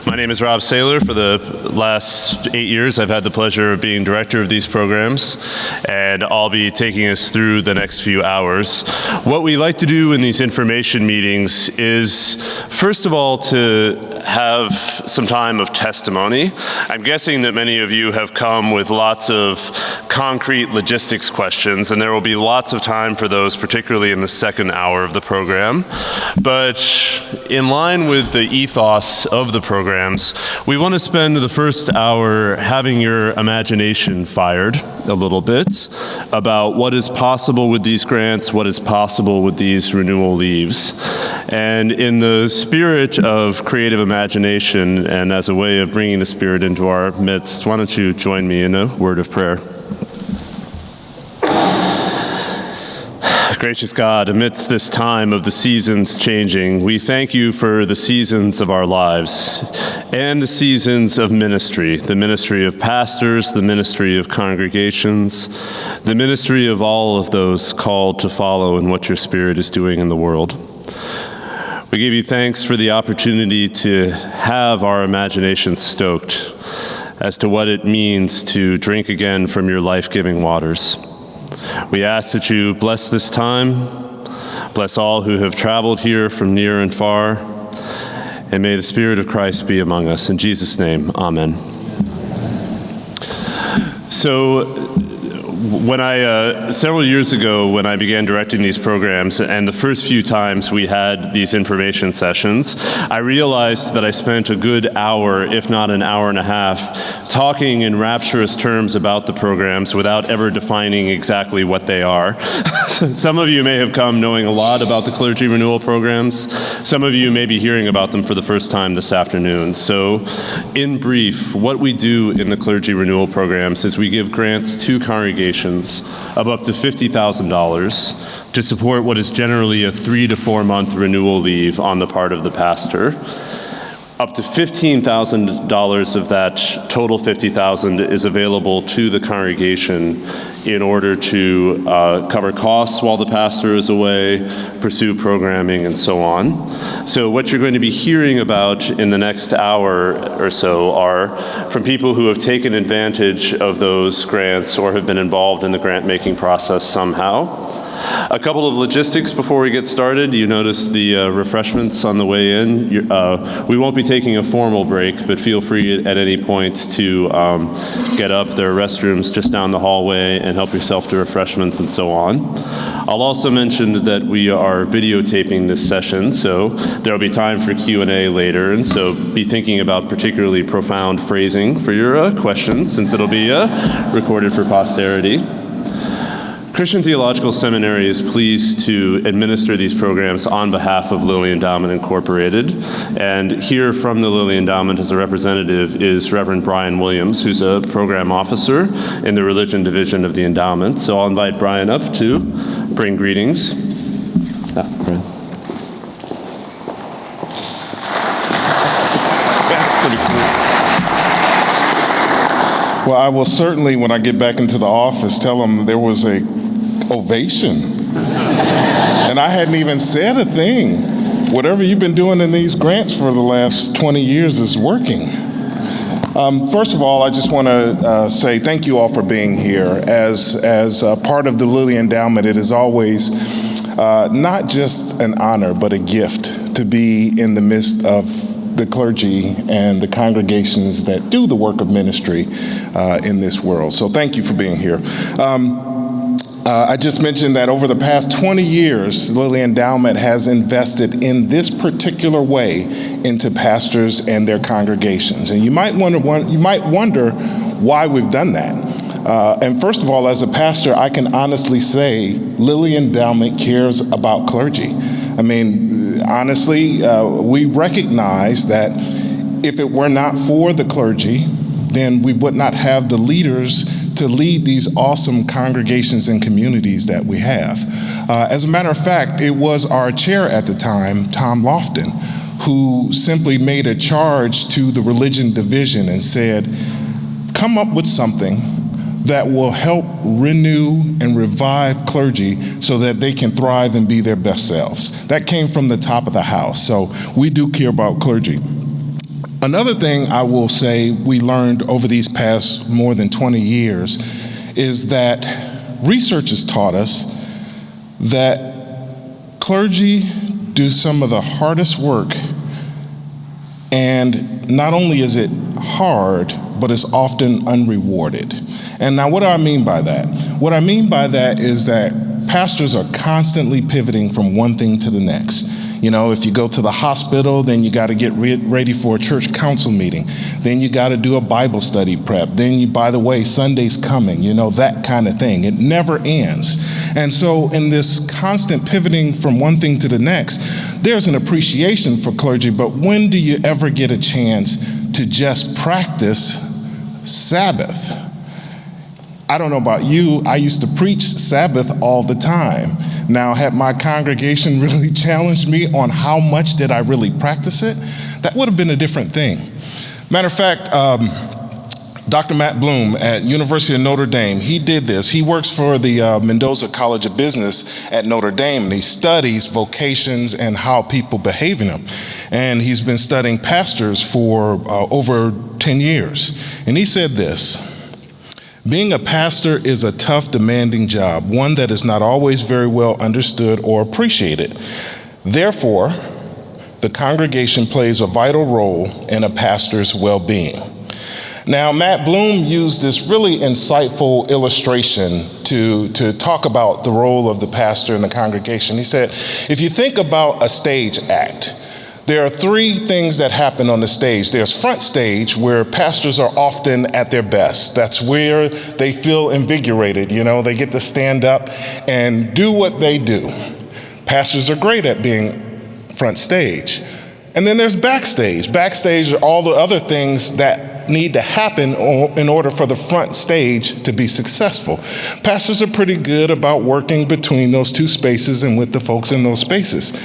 My name is Rob Saylor. For the last 8 years, I've had the pleasure of being director of these programs, and I'll be taking us through the next few hours. What we like to do in these information meetings is, first of all, to have some time of testimony. I'm guessing that many of you have come with lots of concrete logistics questions, and there will be lots of time for those, particularly in the second hour of the program. But in line with the ethos of the programs, we want to spend the first hour having your imagination fired a little bit about what is possible with these grants, what is possible with these renewal leaves. And in the spirit of creative imagination and as a way of bringing the Spirit into our midst, why don't you join me in a word of prayer? Gracious God, amidst this time of the seasons changing, we thank you for the seasons of our lives and the seasons of ministry, the ministry of pastors, the ministry of congregations, the ministry of all of those called to follow in what your Spirit is doing in the world. We give you thanks for the opportunity to have our imaginations stoked as to what it means to drink again from your life-giving waters. We ask that you bless this time, bless all who have traveled here from near and far, and may the Spirit of Christ be among us. In Jesus' name, amen. So, when several years ago, when I began directing these programs, and the first few times we had these information sessions, I realized that I spent a good hour, if not an hour and a half, talking in rapturous terms about the programs without ever defining exactly what they are. Some of you may have come knowing a lot about the Clergy Renewal programs. Some of you may be hearing about them for the first time this afternoon. So, in brief, what we do in the Clergy Renewal programs is we give grants to congregations of up to $50,000 to support what is generally a 3 to 4 month renewal leave on the part of the pastor. Up to $15,000 of that total $50,000 is available to the congregation in order to cover costs while the pastor is away, pursue programming, and so on. So what you're going to be hearing about in the next hour or so are from people who have taken advantage of those grants or have been involved in the grant-making process somehow. A couple of logistics before we get started. You notice the refreshments on the way in. We won't be taking a formal break, but feel free at any point to get up. There are restrooms just down the hallway, and help yourself to refreshments and so on. I'll also mention that we are videotaping this session, so there will be time for Q&A later, and so be thinking about particularly profound phrasing for your questions, since it'll be recorded for posterity. Christian Theological Seminary is pleased to administer these programs on behalf of Lilly Endowment Incorporated. And here from the Lilly Endowment as a representative is Reverend Brian Williams, who's a program officer in the religion division of the endowment. So I'll invite Brian up to bring greetings. Brian. That's pretty cool. Well, I will certainly, when I get back into the office, tell them there was a ovation. And I hadn't even said a thing. Whatever you've been doing in these grants for the last 20 years is working. First of all, I just want to say thank you all for being here. As part of the Lilly Endowment, it is always not just an honor, but a gift to be in the midst of the clergy and the congregations that do the work of ministry in this world. So thank you for being here. I just mentioned that over the past 20 years, Lilly Endowment has invested in this particular way into pastors and their congregations. And you might wonder why we've done that. And first of all, as a pastor, I can honestly say Lilly Endowment cares about clergy. I mean, honestly, we recognize that if it were not for the clergy, then we would not have the leaders to lead these awesome congregations and communities that we have. As a matter of fact, it was our chair at the time, Tom Lofton, who simply made a charge to the religion division and said, come up with something that will help renew and revive clergy so that they can thrive and be their best selves. That came from the top of the house, so we do care about clergy. Another thing I will say we learned over these past more than 20 years is that research has taught us that clergy do some of the hardest work, and not only is it hard, but it's often unrewarded. And now what do I mean by that? What I mean by that is that pastors are constantly pivoting from one thing to the next. You know, if you go to the hospital, then you got to get ready for a church council meeting. Then you got to do a Bible study prep. Then you, by the way, Sunday's coming, you know, that kind of thing. It never ends. And so in this constant pivoting from one thing to the next, there's an appreciation for clergy, but when do you ever get a chance to just practice Sabbath? I don't know about you, I used to preach Sabbath all the time. Now, had my congregation really challenged me on how much did I really practice it, that would have been a different thing. Matter of fact, Dr. Matt Bloom at University of Notre Dame, he did this. He works for the Mendoza College of Business at Notre Dame, and he studies vocations and how people behave in them. And he's been studying pastors for over 10 years. And he said this: being a pastor is a tough, demanding job, one that is not always very well understood or appreciated. Therefore, the congregation plays a vital role in a pastor's well-being. Now, Matt Bloom used this really insightful illustration to talk about the role of the pastor in the congregation. He said, if you think about a stage act, there are three things that happen on the stage. There's front stage, where pastors are often at their best. That's where they feel invigorated. You know, they get to stand up and do what they do. Pastors are great at being front stage. And then there's backstage. Backstage are all the other things that need to happen in order for the front stage to be successful. Pastors are pretty good about working between those two spaces and with the folks in those spaces.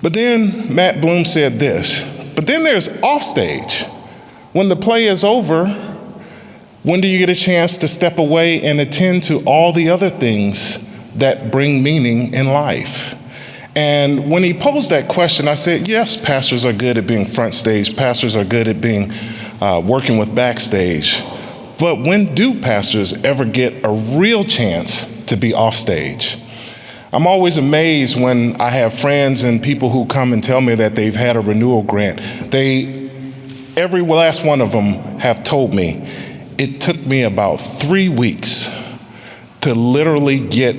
But then Matt Bloom said this, but then there's offstage. When the play is over, when do you get a chance to step away and attend to all the other things that bring meaning in life? And when he posed that question, I said, yes, pastors are good at being front stage. Pastors are good at being working with backstage. But when do pastors ever get a real chance to be offstage? I'm always amazed when I have friends and people who come and tell me that they've had a renewal grant. Every last one of them have told me, it took me about 3 weeks to literally get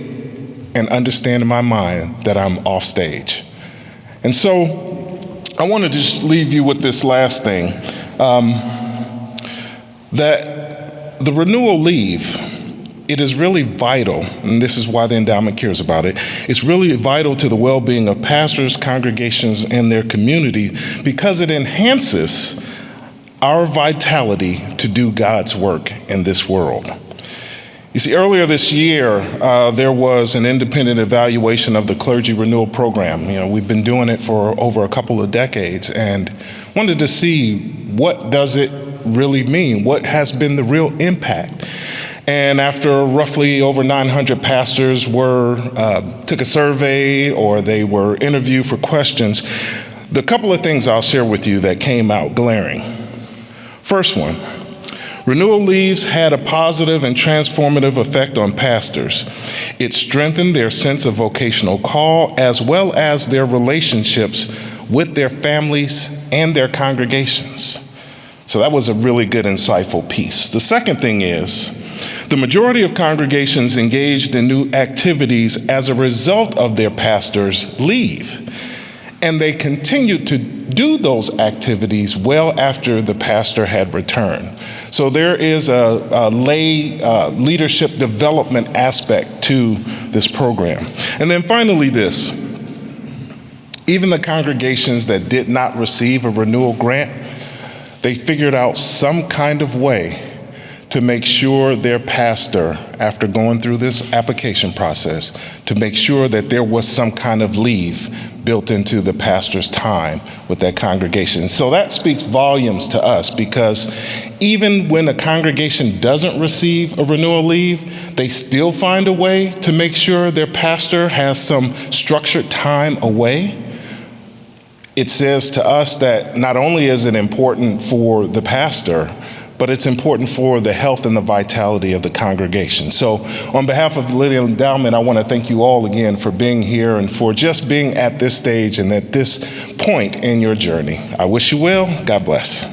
and understand in my mind that I'm off stage. And so I want to just leave you with this last thing, that the renewal leave, it is really vital, and this is why the endowment cares about it. It's really vital to the well-being of pastors, congregations, and their community, because it enhances our vitality to do God's work in this world. You see, earlier this year, there was an independent evaluation of the Clergy Renewal program. You know, we've been doing it for over a couple of decades, and wanted to see, what does it really mean? What has been the real impact? And after roughly over 900 pastors took a survey, or they were interviewed for questions, the couple of things I'll share with you that came out glaring. First one, renewal leaves had a positive and transformative effect on pastors. It strengthened their sense of vocational call, as well as their relationships with their families and their congregations. So that was a really good, insightful piece. The second thing is, the majority of congregations engaged in new activities as a result of their pastor's leave, and they continued to do those activities well after the pastor had returned. So there is a lay leadership development aspect to this program. And then finally this, even the congregations that did not receive a renewal grant, they figured out some kind of way to make sure their pastor, after going through this application process, to make sure that there was some kind of leave built into the pastor's time with that congregation. So that speaks volumes to us, because even when a congregation doesn't receive a renewal leave, they still find a way to make sure their pastor has some structured time away. it says to us that not only is it important for the pastor, but it's important for the health and the vitality of the congregation. So on behalf of the Lilly Endowment, I want to thank you all again for being here and for just being at this stage and at this point in your journey. I wish you well. God bless.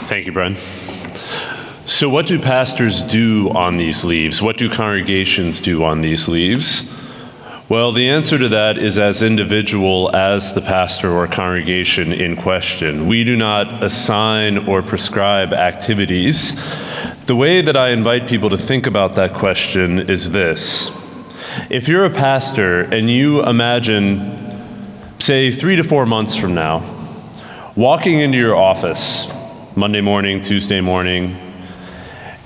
Thank you, Brian. So what do pastors do on these leaves? What do congregations do on these leaves? Well, the answer to that is as individual as the pastor or congregation in question. We do not assign or prescribe activities. The way that I invite people to think about that question is this. If you're a pastor and you imagine, say, 3 to 4 months from now, walking into your office, Monday morning, Tuesday morning,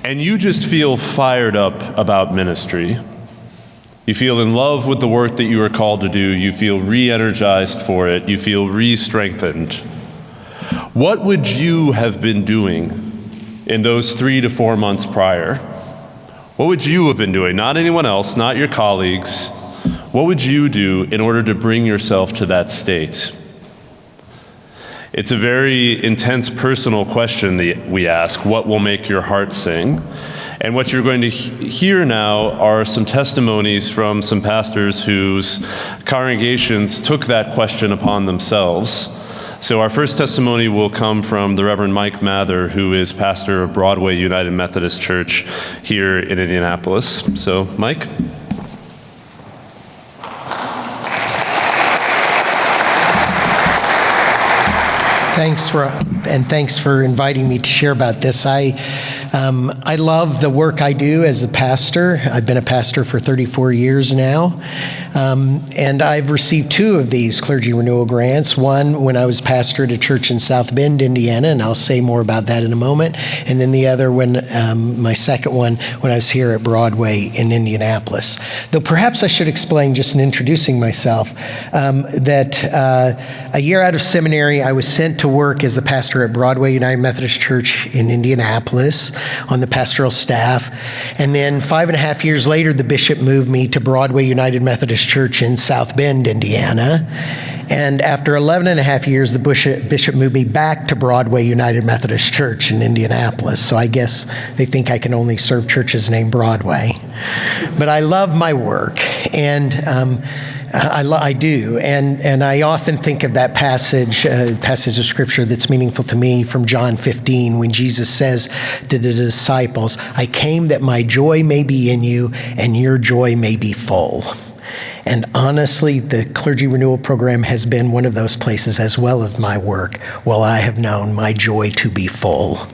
and you just feel fired up about ministry, you feel in love with the work that you are called to do. You feel re-energized for it. You feel re-strengthened. What would you have been doing in those 3 to 4 months prior? What would you have been doing? Not anyone else, not your colleagues. What would you do in order to bring yourself to that state? It's a very intense personal question that we ask. What will make your heart sing? And what you're going to hear now are some testimonies from some pastors whose congregations took that question upon themselves. So our first testimony will come from the Reverend Mike Mather, who is pastor of Broadway United Methodist Church here in Indianapolis. So, Mike. Thanks for inviting me to share about this. I love the work I do as a pastor. I've been a pastor for 34 years now, and I've received 2 of these Clergy Renewal grants. One when I was pastor at a church in South Bend, Indiana, and I'll say more about that in a moment. And then the other when my second one when I was here at Broadway in Indianapolis. Though perhaps I should explain, just in introducing myself, that a year out of seminary, I was sent to work as the pastor at Broadway United Methodist Church in Indianapolis on the pastoral staff. And then 5.5 years later, the bishop moved me to Broadway United Methodist Church in South Bend, Indiana. And after 11.5 years, the bishop moved me back to Broadway United Methodist Church in Indianapolis. So I guess they think I can only serve churches named Broadway. But I love my work, and I do, and I often think of that passage of Scripture that's meaningful to me from John 15, when Jesus says to the disciples, "I came that my joy may be in you and your joy may be full." And honestly, the Clergy Renewal Program has been one of those places, as well as my work, where I have known my joy to be full.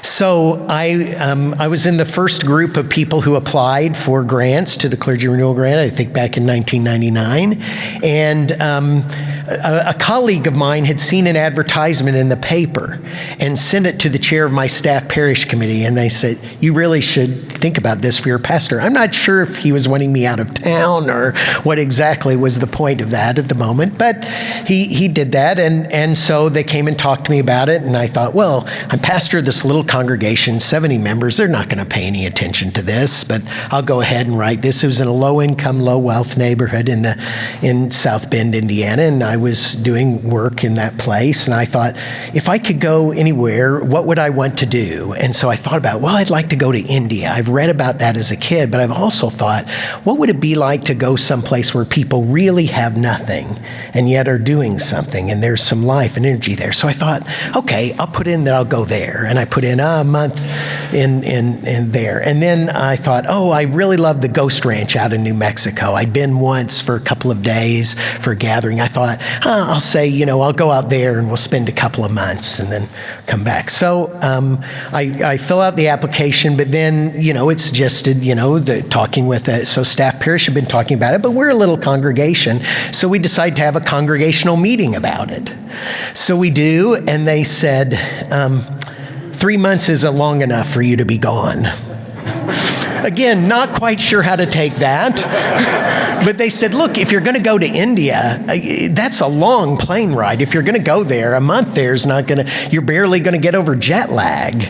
So I was in the first group of people who applied for grants to the Clergy Renewal Grant, I think back in 1999. And a colleague of mine had seen an advertisement in the paper and sent it to the chair of my staff parish committee. And they said, "You really should think about this for your pastor." I'm not sure if he was wanting me out of town or what exactly was the point of that at the moment, but he did that. And so they came and talked to me about it. And I thought, well, I'm pastor of this little congregation, 70 members. They're not going to pay any attention to this, but I'll go ahead and write this. It was in a low-income, low-wealth neighborhood in South Bend, Indiana, and I was doing work in that place. And I thought, if I could go anywhere, what would I want to do? And so I thought about, well, I'd like to go to India. I've read about that as a kid, but I've also thought, what would it be like to go someplace where people really have nothing and yet are doing something, and there's some life and energy there? So I thought, okay, I'll put in that I'll go there. And I put in a month in there. And then I thought, oh, I really love the Ghost Ranch out in New Mexico. I'd been once for a couple of days for a gathering. I thought, I'll say, I'll go out there and we'll spend a couple of months and then come back. So I fill out the application, but then, it's suggested, talking with so staff parish have been talking about it, but we're a little congregation. So we decide to have a congregational meeting about it. So we do, and they said, 3 months isn't long enough for you to be gone. Again, not quite sure how to take that. But they said, look, if you're going to go to India, that's a long plane ride. If you're going to go there, a month there is not going to, you're barely going to get over jet lag,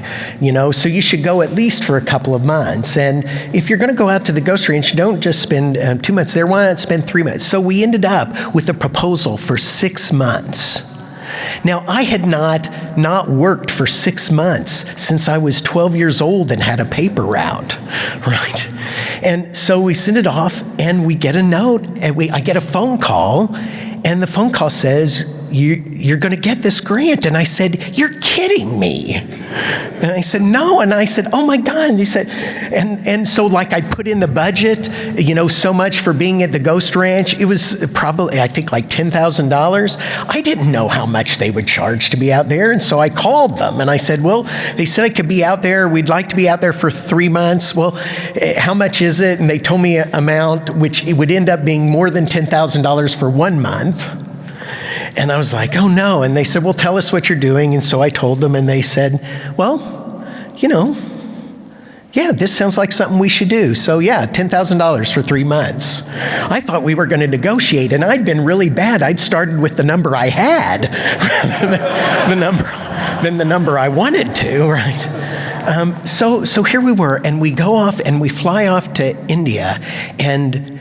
so you should go at least for a couple of months. And if you're going to go out to the Ghost Ranch, don't just spend 2 months there, why not spend 3 months? So we ended up with a proposal for 6 months. Now, I had not worked for 6 months since I was 12 years old and had a paper route, right? And so we send it off, and we get a note, and I get a phone call, and the phone call says, you're going to get this grant. And I said, you're kidding me. And I said, no. And I said, oh my God. And he said, and so like I put in the budget, so much for being at the Ghost Ranch. It was probably, I think, like $10,000. I didn't know how much they would charge to be out there. And so I called them and I said, well, they said I could be out there. We'd like to be out there for 3 months. Well, how much is it? And they told me an amount, which it would end up being more than $10,000 for 1 month. And I was like, oh no. And they said, well, tell us what you're doing. And so I told them, and they said, well, yeah, this sounds like something we should do. So yeah, $10,000 for 3 months. I thought we were going to negotiate, and I'd been really bad. I'd started with the number I had rather than the number I wanted to, right? So here we were, and we go off and we fly off to India, and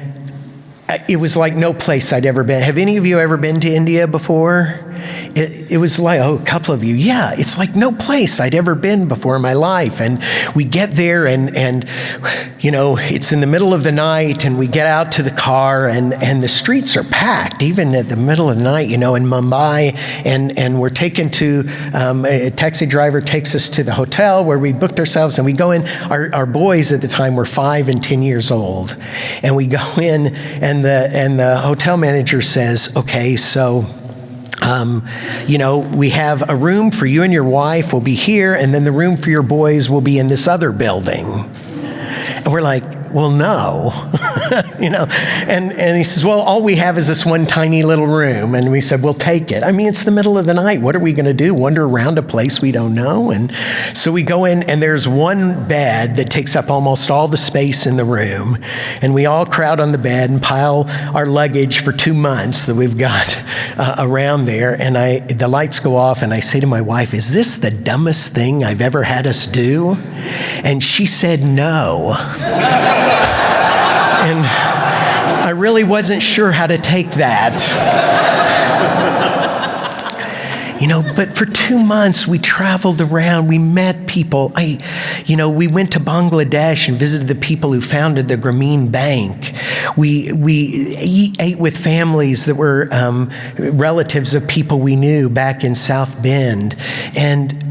it was like no place I'd ever been. Have any of you ever been to India before? It was like, a couple of you. Yeah, it's like no place I'd ever been before in my life. And we get there and it's in the middle of the night, and we get out to the car, and the streets are packed, even at the middle of the night, in Mumbai. And we're taken to, a taxi driver takes us to the hotel where we booked ourselves, and we go in. Our boys at the time were 5 and 10 years old. And we go in, and the hotel manager says, okay, so we have a room for you and your wife will be here, and then the room for your boys will be in this other building. And we're like, well, no, and he says, well, all we have is this one tiny little room. And we said, we'll take it. I mean, it's the middle of the night. What are we going to do? Wander around a place we don't know? And so we go in, and there's one bed that takes up almost all the space in the room. And we all crowd on the bed and pile our luggage for 2 months that we've got around there. And the lights go off, and I say to my wife, is this the dumbest thing I've ever had us do? And she said, no. And I really wasn't sure how to take that. But for 2 months we traveled around, we met people. We went to Bangladesh and visited the people who founded the Grameen Bank. We ate with families that were relatives of people we knew back in South Bend. And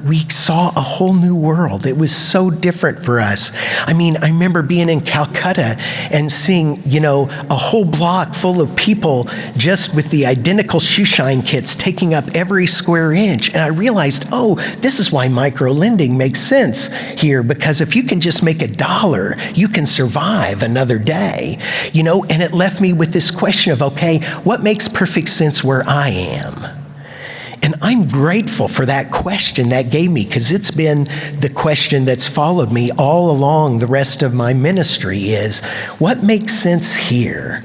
we saw a whole new world. It was so different for us. I mean, I remember being in Calcutta and seeing, a whole block full of people just with the identical shoe shine kits taking up every square inch. And I realized, this is why micro-lending makes sense here, because if you can just make $1, you can survive another day, and it left me with this question of, okay, what makes perfect sense where I am? And I'm grateful for that question that gave me, because it's been the question that's followed me all along the rest of my ministry is, what makes sense here?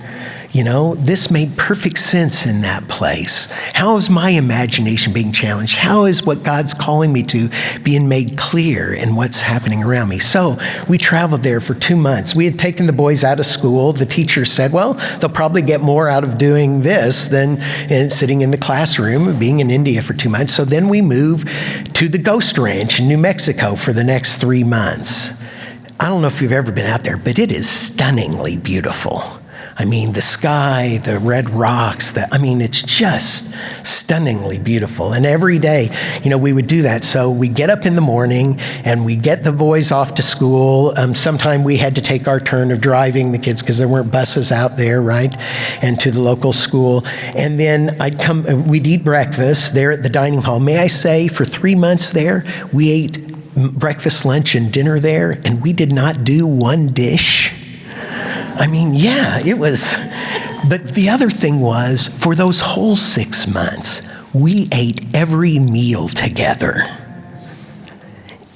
This made perfect sense in that place. How is my imagination being challenged? How is what God's calling me to being made clear in what's happening around me? So we traveled there for 2 months. We had taken the boys out of school. The teacher said, well, they'll probably get more out of doing this than sitting in the classroom, being in India for 2 months. So then we moved to the Ghost Ranch in New Mexico for the next 3 months. I don't know if you've ever been out there, but it is stunningly beautiful. I mean, the sky, the red rocks, it's just stunningly beautiful. And every day, we would do that. So we get up in the morning and we get the boys off to school. Sometime we had to take our turn of driving the kids because there weren't buses out there, right? And to the local school. And then we'd eat breakfast there at the dining hall. May I say, for 3 months there, we ate breakfast, lunch, and dinner there, and we did not do one dish. It was. But the other thing was, for those whole 6 months, we ate every meal together.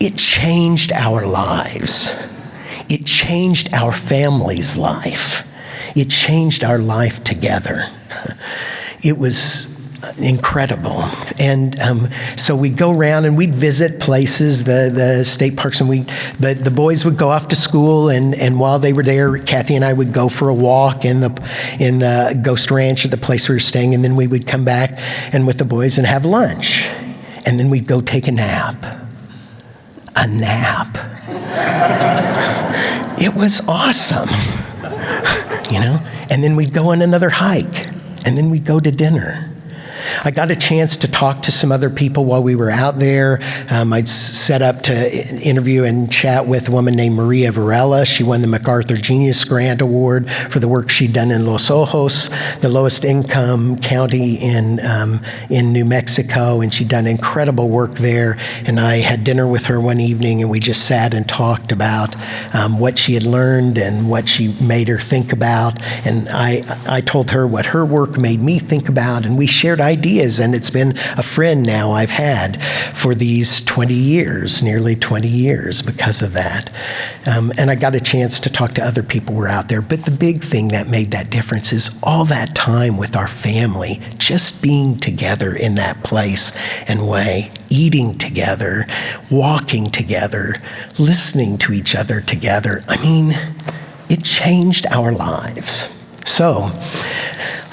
It changed our lives. it changed our family's life. It changed our life together. It was incredible. And so we'd go around and we'd visit places, the state parks, and the boys would go off to school, and while they were there, Kathy and I would go for a walk in the Ghost Ranch at the place we were staying, and then we would come back and with the boys and have lunch. And then we'd go take a nap. A nap. It was awesome. And then we'd go on another hike, and then we'd go to dinner. I got a chance to talk to some other people while we were out there. I'd set up to interview and chat with a woman named Maria Varela. She won the MacArthur Genius Grant Award for the work she'd done in Los Ojos, the lowest income county in New Mexico, and she'd done incredible work there. And I had dinner with her one evening, and we just sat and talked about what she had learned and what she made her think about. And I told her what her work made me think about, and we shared ideas, and it's been a friend now I've had for these 20 years, nearly 20 years because of that. And I got a chance to talk to other people who were out there. But the big thing that made that difference is all that time with our family, just being together in that place and way, eating together, walking together, listening to each other together. I mean, it changed our lives. So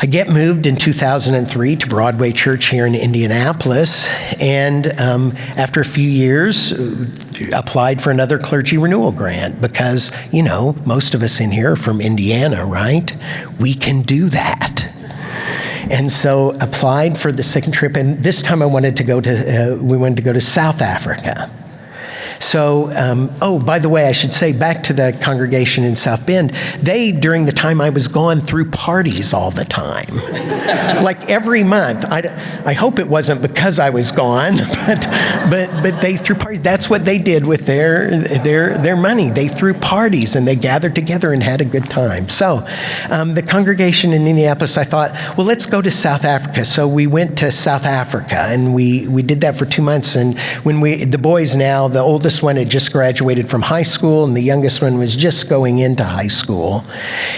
I get moved in 2003 to Broadway Church here in Indianapolis, and after a few years, applied for another Clergy Renewal grant because, most of us in here are from Indiana, right? We can do that. And so applied for the second trip, and this time we wanted to go to South Africa. So, by the way, I should say, back to the congregation in South Bend, they, during the time I was gone, threw parties all the time. Like every month. I hope it wasn't because I was gone, but they threw parties. That's what they did with their money. They threw parties, and they gathered together and had a good time. So, the congregation in Indianapolis, I thought, well, let's go to South Africa. So we went to South Africa, and we did that for 2 months. And when the boys now, the oldest one had just graduated from high school, and the youngest one was just going into high school.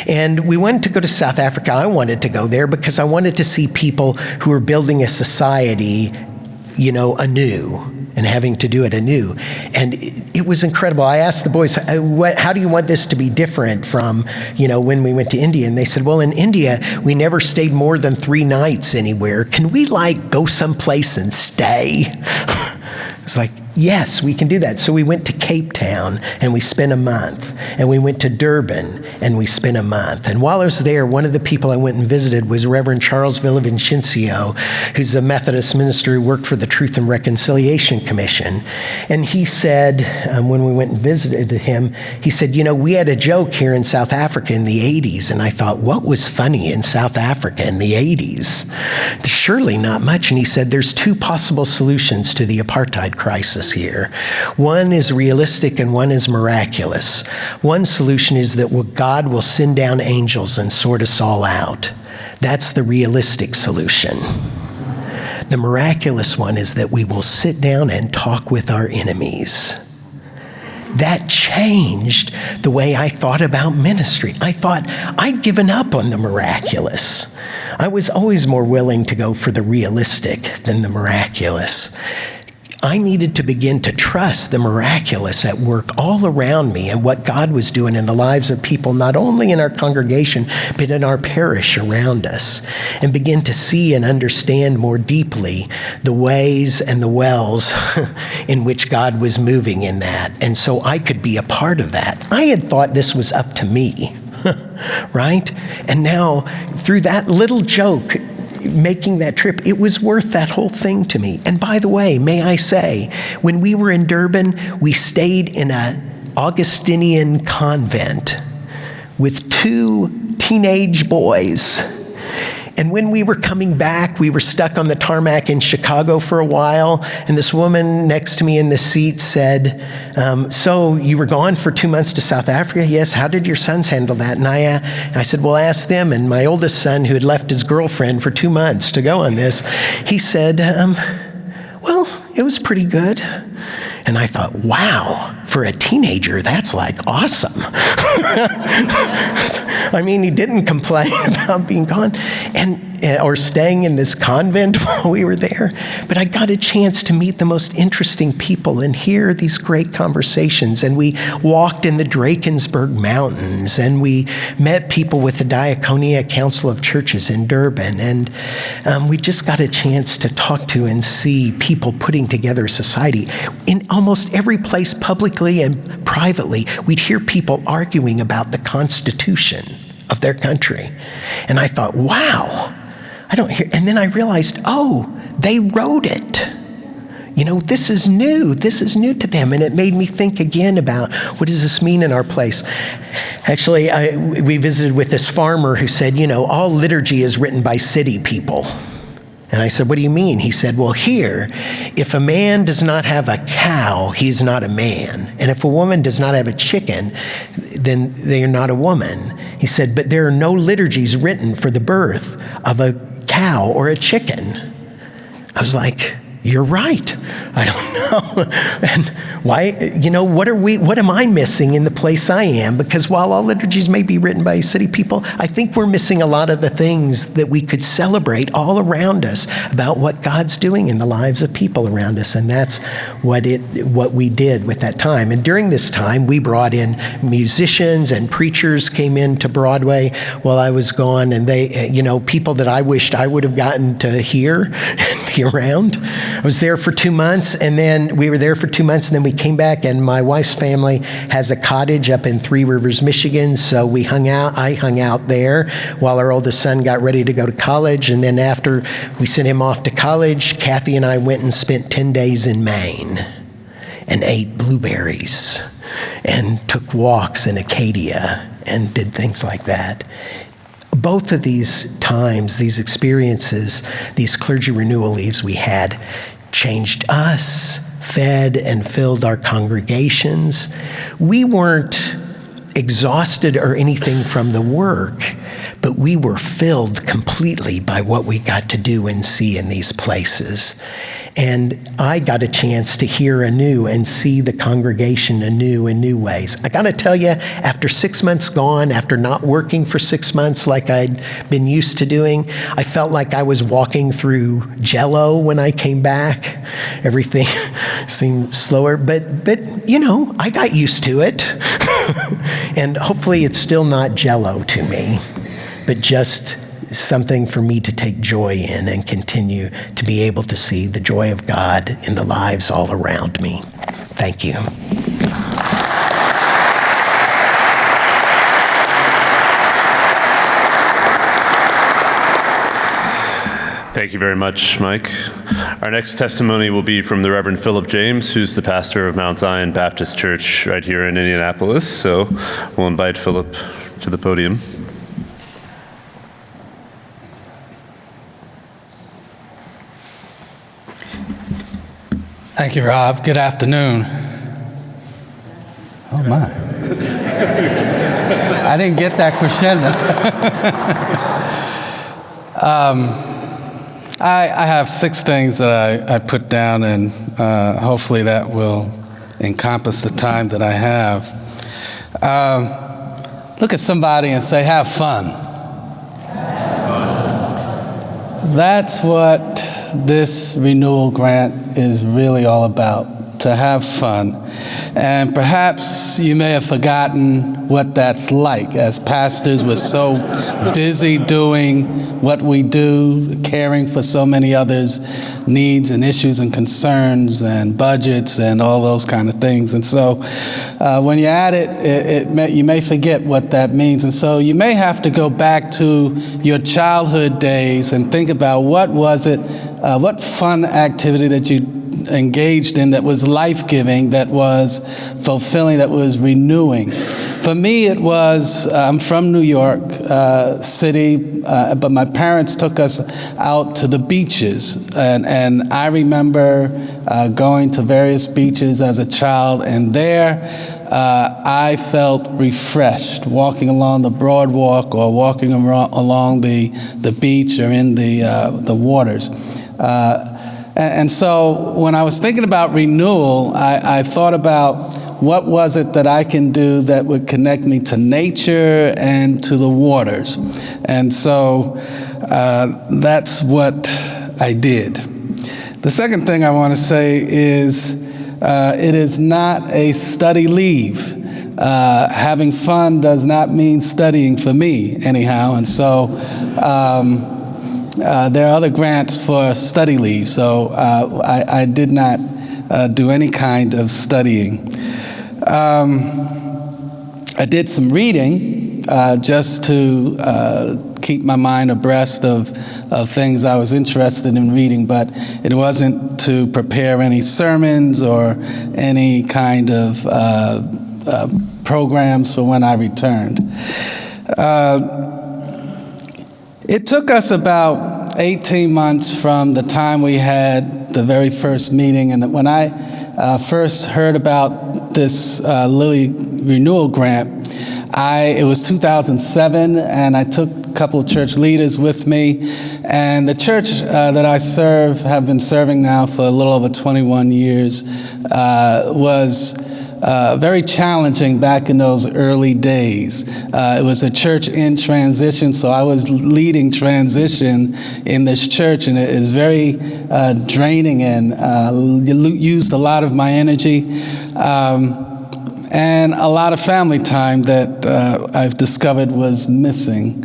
And we wanted to go to South Africa. I wanted to go there because I wanted to see people who were building a society, anew, and having to do it anew. And it was incredible. I asked the boys, how do you want this to be different from, when we went to India? And they said, well, in India, we never stayed more than 3 nights anywhere. Can we go someplace and stay? It's like, yes, we can do that. So we went to Cape Town, and we spent a month. And we went to Durban, and we spent a month. And while I was there, one of the people I went and visited was Reverend Charles Villavicencio, who's a Methodist minister who worked for the Truth and Reconciliation Commission. And he said, when we went and visited him, he said, we had a joke here in South Africa in the 80s. And I thought, what was funny in South Africa in the 80s? Surely not much. And he said, there's 2 possible solutions to the apartheid crisis here. One is realistic and one is miraculous. One solution is that God will send down angels and sort us all out. That's the realistic solution. The miraculous one is that we will sit down and talk with our enemies. That changed the way I thought about ministry. I thought I'd given up on the miraculous. I was always more willing to go for the realistic than the miraculous. I needed to begin to trust the miraculous at work all around me and what God was doing in the lives of people, not only in our congregation, but in our parish around us, and begin to see and understand more deeply the ways and the wells in which God was moving in that. And so I could be a part of that. I had thought this was up to me, right? And now, through that little joke, making that trip, it was worth that whole thing to me. And by the way, may I say, when we were in Durban, we stayed in an Augustinian convent with 2 teenage boys. And when we were coming back, we were stuck on the tarmac in Chicago for a while, and this woman next to me in the seat said, so you were gone for 2 months to South Africa? Yes. How did your sons handle that? And I said, well, ask them. And my oldest son, who had left his girlfriend for 2 months to go on this, he said, well, it was pretty good. And I thought, wow, for a teenager, that's like awesome. I mean, he didn't complain about being gone or staying in this convent while we were there. But I got a chance to meet the most interesting people and hear these great conversations. And we walked in the Drakensberg Mountains, and we met people with the Diaconia Council of Churches in Durban. And we just got a chance to talk to and see people putting together a society. In almost every place, publicly and privately, we'd hear people arguing about the Constitution of their country. And I thought, wow, I don't hear. And then I realized, oh, they wrote it. You know, this is new. This is new to them. And it made me think again about what does this mean in our place? Actually, we visited with this farmer who said, you know, all liturgy is written by city people. And I said, what do you mean? He said, well, here, if a man does not have a cow, he's not a man. And if a woman does not have a chicken, then they are not a woman. He said, but there are no liturgies written for the birth of a cow or a chicken. I was like, you're right. I don't know. And why, you know, what am I missing in the place I am? Because while all liturgies may be written by city people, I think we're missing a lot of the things that we could celebrate all around us about what God's doing in the lives of people around us. And that's what we did with that time. And during this time, we brought in musicians and preachers came into Broadway while I was gone. And they, you know, people that I wished I would have gotten to hear and be around. I was there for 2 months, and then we were there for 2 months, and then we came back, and my wife's family has a cottage up in Three Rivers, Michigan, so we hung out. I hung out there while our oldest son got ready to go to college, and then after we sent him off to college, Kathy and I went and spent 10 days in Maine and ate blueberries and took walks in Acadia and did things like that. Both of these times, these experiences, these clergy renewal leaves we had changed us, fed and filled our congregations. We weren't exhausted or anything from the work, but we were filled completely by what we got to do and see in these places. And I got a chance to hear anew and see the congregation anew in new ways. I gotta tell you, after 6 months gone, after not working for 6 months like I'd been used to doing, I felt like I was walking through Jell-O when I came back. Everything seemed slower, but you know, I got used to it. And hopefully it's still not Jell-O to me, but just something for me to take joy in and continue to be able to see the joy of God in the lives all around me. Thank you. Thank you very much, Mike. Our next testimony will be from the Reverend Phillip James, who's the pastor of Mount Zion Baptist Church right here in Indianapolis. So we'll invite Phillip to the podium. Thank you, Rob. Good afternoon. Oh, my. I didn't get that crescendo. I have 6 things that I put down, and hopefully that will encompass the time that I have. Look at somebody and say, have fun. That's what this renewal grant is really all about, to have fun. And perhaps you may have forgotten what that's like. As pastors, we're so busy doing what we do, caring for so many others' needs and issues and concerns and budgets and all those kind of things. And so when you add it, you may forget what that means. And so you may have to go back to your childhood days and think about what was it, what fun activity that you engaged in that was life-giving, that was fulfilling, that was renewing. For me, it was, I'm from New York City, but my parents took us out to the beaches. And I remember going to various beaches as a child, and there I felt refreshed, walking along the Broadwalk or walking along the beach or in the waters. And so when I was thinking about renewal, I thought about what was it that I can do that would connect me to nature and to the waters. And so that's what I did. The second thing I want to say is it is not a study leave. Having fun does not mean studying for me, anyhow. And so there are other grants for study leave. So I did not do any kind of studying. I did some reading just to keep my mind abreast of things I was interested in reading, but it wasn't to prepare any sermons or any kind of programs for when I returned. It took us about 18 months from the time we had the very first meeting, and when I first heard about this Lilly Renewal grant, it was 2007, and I took a couple of church leaders with me, and the church that I serve, have been serving now for a little over 21 years, was very challenging back in those early days. It was a church in transition, so I was leading transition in this church, and it is very draining and used a lot of my energy. And a lot of family time that I've discovered was missing.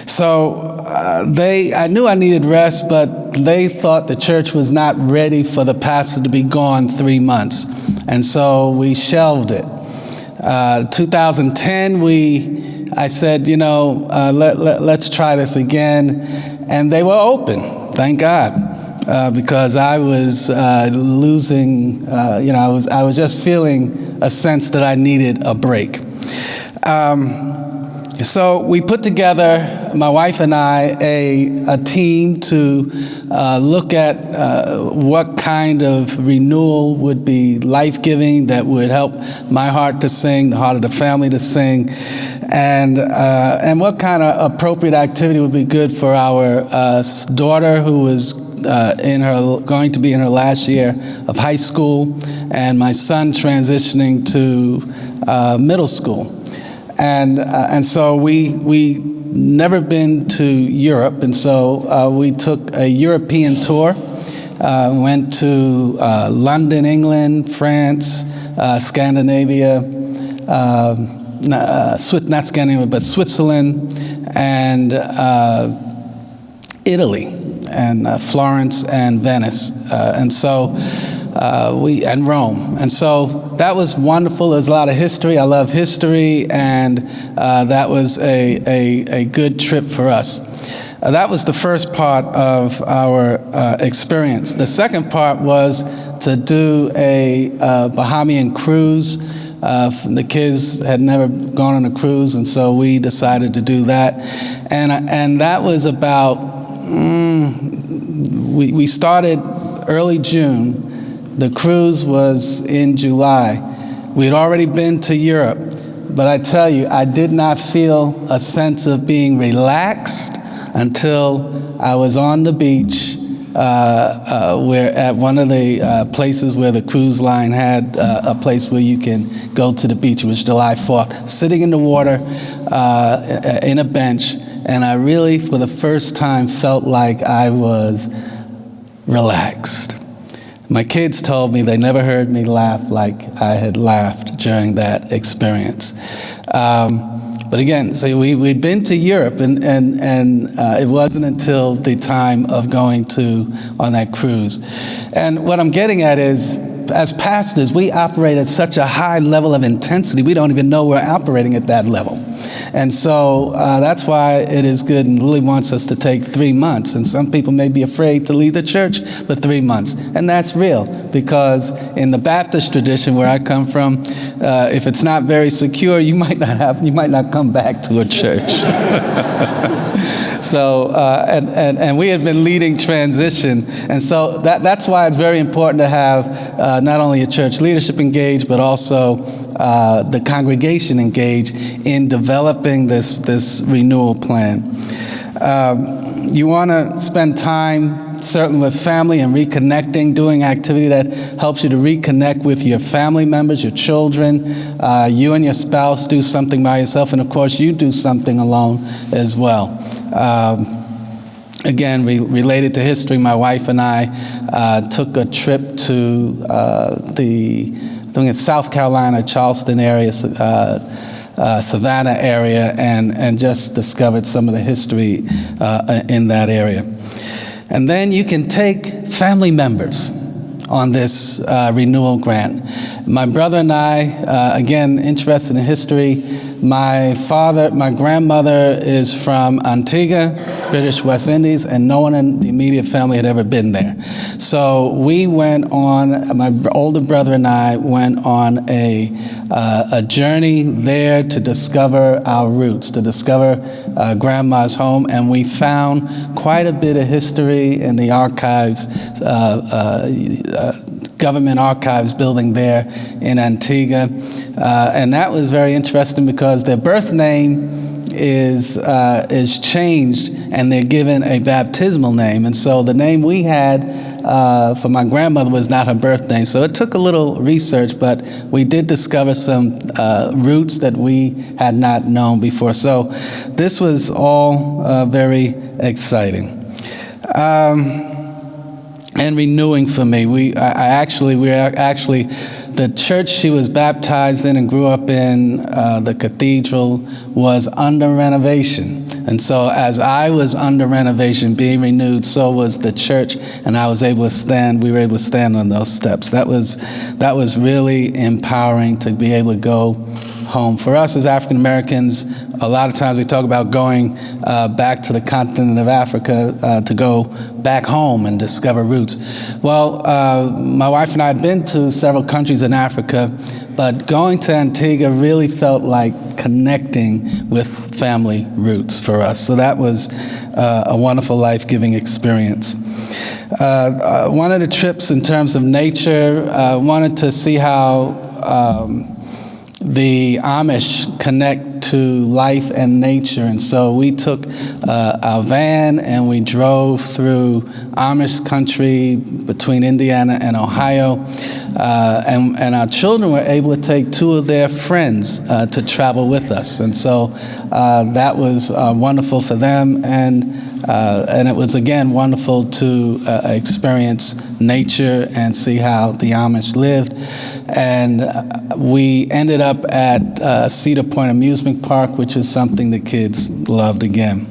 So I knew I needed rest, but they thought the church was not ready for the pastor to be gone 3 months. And so we shelved it. 2010, I said, let's try this again. And they were open, thank God. Because I was losing, I was just feeling a sense that I needed a break. So we put together, my wife and I, a team to look at what kind of renewal would be life-giving, that would help my heart to sing, the heart of the family to sing, and what kind of appropriate activity would be good for our daughter, who was going to be in her last year of high school, and my son transitioning to middle school. And so we never been to Europe, and so we took a European tour. Went to London, England, France, Scandinavia, not Scandinavia, but Switzerland, and Italy, and Florence and Venice, and Rome. And so that was wonderful. There's a lot of history. I love history, and that was a good trip for us. That was the first part of our experience. The second part was to do a Bahamian cruise. The kids had never gone on a cruise, and so we decided to do that. And that was about, we started early June. The cruise was in July. We had already been to Europe, but I tell you, I did not feel a sense of being relaxed until I was on the beach, where at one of the places where the cruise line had a place where you can go to the beach. It was July 4th, sitting in the water in a bench, and I really, for the first time, felt like I was relaxed. My kids told me they never heard me laugh like I had laughed during that experience. But again, so we'd been to Europe, and it wasn't until the time of going on that cruise. And what I'm getting at is, as pastors, we operate at such a high level of intensity, we don't even know we're operating at that level. And so that's why it is good, and Lilly wants us to take 3 months. And some people may be afraid to leave the church for 3 months. And that's real, because in the Baptist tradition where I come from, if it's not very secure, you might not come back to a church. So, and we have been leading transition. And so that's why it's very important to have not only a church leadership engaged, but also the congregation engaged in developing this renewal plan. You want to spend time certainly with family and reconnecting, doing activity that helps you to reconnect with your family members, your children. You and your spouse do something by yourself, and of course you do something alone as well. Again, related to history, my wife and I took a trip to the South Carolina, Charleston area, Savannah area, and just discovered some of the history in that area. And then you can take family members on this renewal grant. My brother and I, again, interested in history. My grandmother is from Antigua, British West Indies, and no one in the immediate family had ever been there. So we went on, my older brother and I went on a journey there to discover our roots, to discover Grandma's home, and we found quite a bit of history in the archives, government archives building there in Antigua. And that was very interesting because their birth name is changed and they're given a baptismal name. And so the name we had for my grandmother was not her birth name. So it took a little research, but we did discover some roots that we had not known before. So this was all very exciting. And renewing for me. We are actually the church she was baptized in and grew up in, the cathedral, was under renovation. And so as I was under renovation, being renewed, so was the church, and we were able to stand on those steps. That was really empowering to be able to go home. For us as African Americans, a lot of times we talk about going back to the continent of Africa to go back home and discover roots. Well, my wife and I had been to several countries in Africa, but going to Antigua really felt like connecting with family roots for us. So that was a wonderful, life-giving experience. One of the trips in terms of nature, wanted to see how the Amish connect to life and nature. And so we took our van and we drove through Amish country between Indiana and Ohio. And our children were able to take two of their friends to travel with us. And so that was wonderful for them. And it was, again, wonderful to experience nature and see how the Amish lived. And we ended up at Cedar Point Amusement Park, which is something the kids loved again.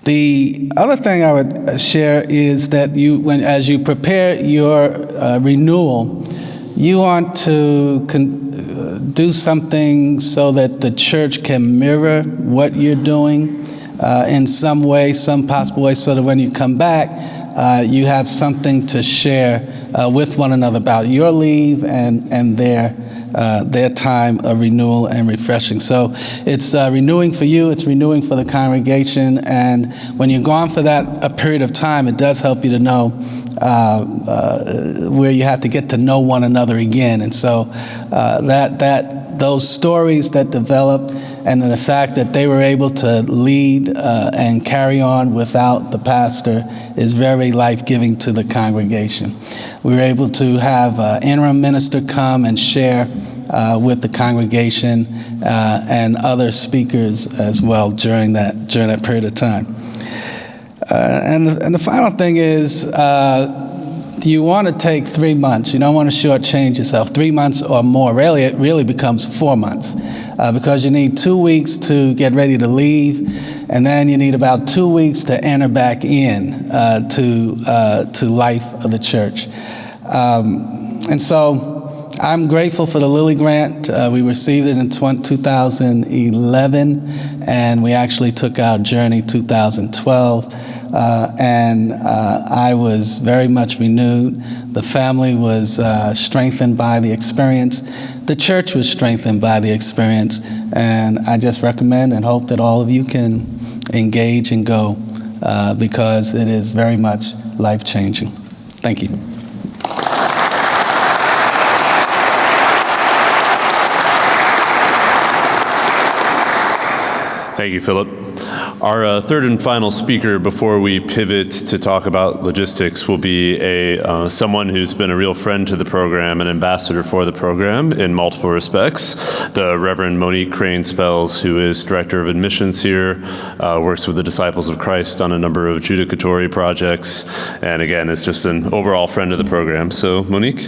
The other thing I would share is that as you prepare your renewal, you want to do something so that the church can mirror what you're doing in some way, some possible way, so that when you come back, you have something to share with one another about your leave and their time of renewal and refreshing. So it's renewing for you, it's renewing for the congregation, and when you're gone for a period of time, it does help you to know where you have to get to know one another again. And so those stories that developed, and then the fact that they were able to lead and carry on without the pastor is very life-giving to the congregation. We were able to have an interim minister come and share with the congregation and other speakers as well during that period of time. And the final thing is, you want to take 3 months. You don't want to shortchange yourself. 3 months or more. Really, it really becomes 4 months because you need 2 weeks to get ready to leave, and then you need about 2 weeks to enter back in to life of the church. And so I'm grateful for the Lilly Grant. We received it in 2011, and we actually took our journey 2012. And I was very much renewed. The family was strengthened by the experience. The church was strengthened by the experience. And I just recommend and hope that all of you can engage and go because it is very much life-changing. Thank you. Thank you, Philip. Our third and final speaker before we pivot to talk about logistics will be someone who's been a real friend to the program, an ambassador for the program in multiple respects, the Reverend Monique Crane-Spells, who is Director of Admissions here, works with the Disciples of Christ on a number of judicatory projects, and again, is just an overall friend of the program. So, Monique?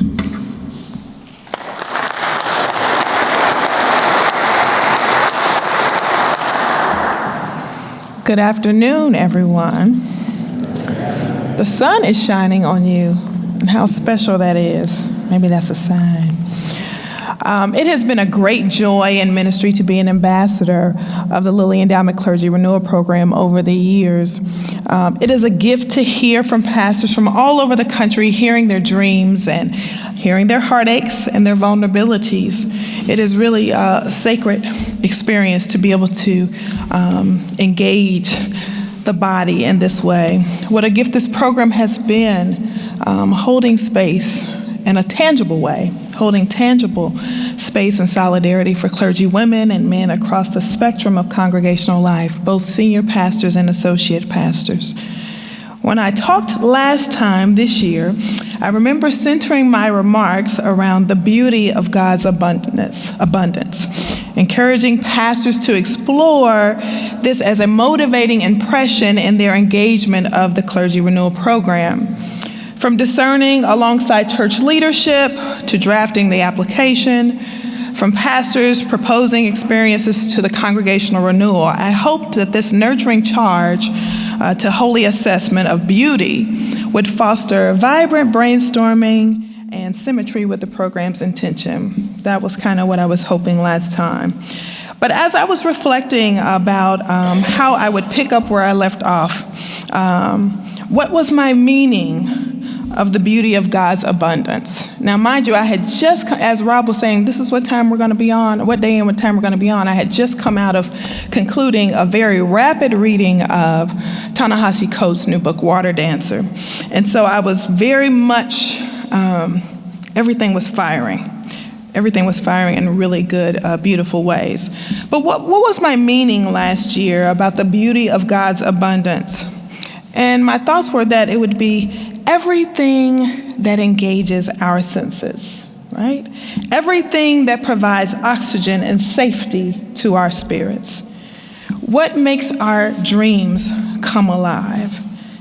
Good afternoon, everyone. The sun is shining on you, and how special that is. Maybe that's a sign. It has been a great joy and ministry to be an ambassador of the Lilly Endowment Clergy Renewal Program over the years. It is a gift to hear from pastors from all over the country, hearing their dreams and hearing their heartaches and their vulnerabilities. It is really a sacred experience to be able to engage the body in this way. What a gift this program has been, holding space in a tangible way, holding tangible space and solidarity for clergy women and men across the spectrum of congregational life, both senior pastors and associate pastors. When I talked last time this year, I remember centering my remarks around the beauty of God's abundance, encouraging pastors to explore this as a motivating impression in their engagement of the Clergy Renewal program. From discerning alongside church leadership to drafting the application, from pastors proposing experiences to the congregational renewal, I hoped that this nurturing charge to holy assessment of beauty would foster vibrant brainstorming and symmetry with the program's intention. That was kind of what I was hoping last time. But as I was reflecting about how I would pick up where I left off, what was my meaning of the beauty of God's abundance? Now, mind you, I had just, as Rob was saying, this is what time we're going to be on, what day and what time we're going to be on. I had just come out of concluding a very rapid reading of Ta-Nehisi Coates' new book, Water Dancer. And so I was very much, everything was firing. Everything was firing in really good, beautiful ways. But what was my meaning last year about the beauty of God's abundance? And my thoughts were that it would be everything that engages our senses, right? Everything that provides oxygen and safety to our spirits. What makes our dreams come alive?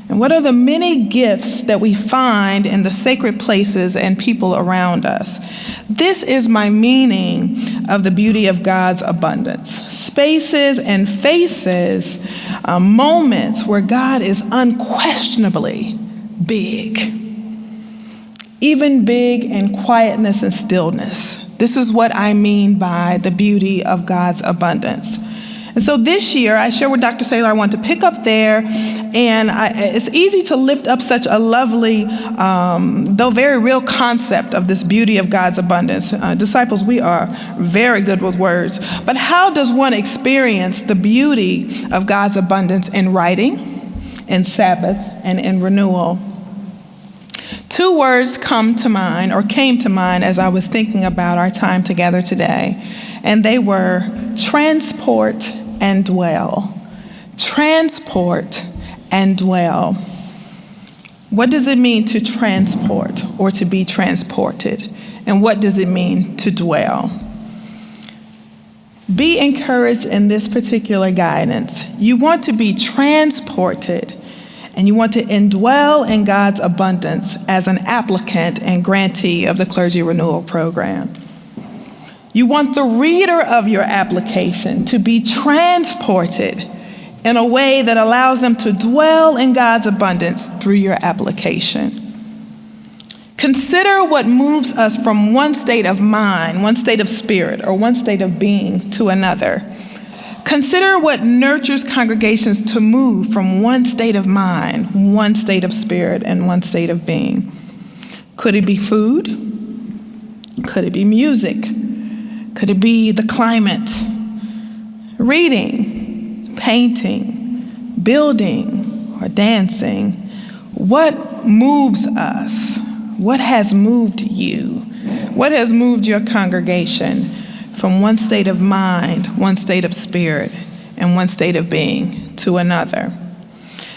And what are the many gifts that we find in the sacred places and people around us? This is my meaning of the beauty of God's abundance. Spaces and faces, moments where God is unquestionably big. Even big in quietness and stillness. This is what I mean by the beauty of God's abundance. And so this year, I shared with Dr. Saylor I want to pick up there, and it's easy to lift up such a lovely, though very real concept of this beauty of God's abundance. Disciples, we are very good with words, but how does one experience the beauty of God's abundance in writing, in Sabbath, and in renewal? Two words came to mind as I was thinking about our time together today, and they were transport and dwell. Transport and dwell. What does it mean to transport or to be transported? And what does it mean to dwell? Be encouraged in this particular guidance. You want to be transported, and you want to indwell in God's abundance as an applicant and grantee of the Clergy Renewal Program. You want the reader of your application to be transported in a way that allows them to dwell in God's abundance through your application. Consider what moves us from one state of mind, one state of spirit, or one state of being to another. Consider what nurtures congregations to move from one state of mind, one state of spirit, and one state of being. Could it be food? Could it be music? Could it be the climate? Reading, painting, building, or dancing? What moves us? What has moved you? What has moved your congregation from one state of mind, one state of spirit, in one state of being to another.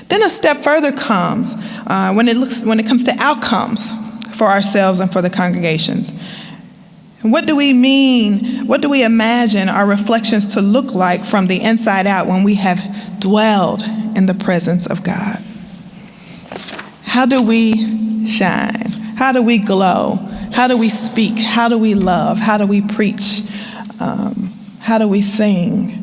Then a step further comes when it comes to outcomes for ourselves and for the congregations. And what do we mean? What do we imagine our reflections to look like from the inside out when we have dwelled in the presence of God? How do we shine? How do we glow? How do we speak? How do we love? How do we preach? How do we sing?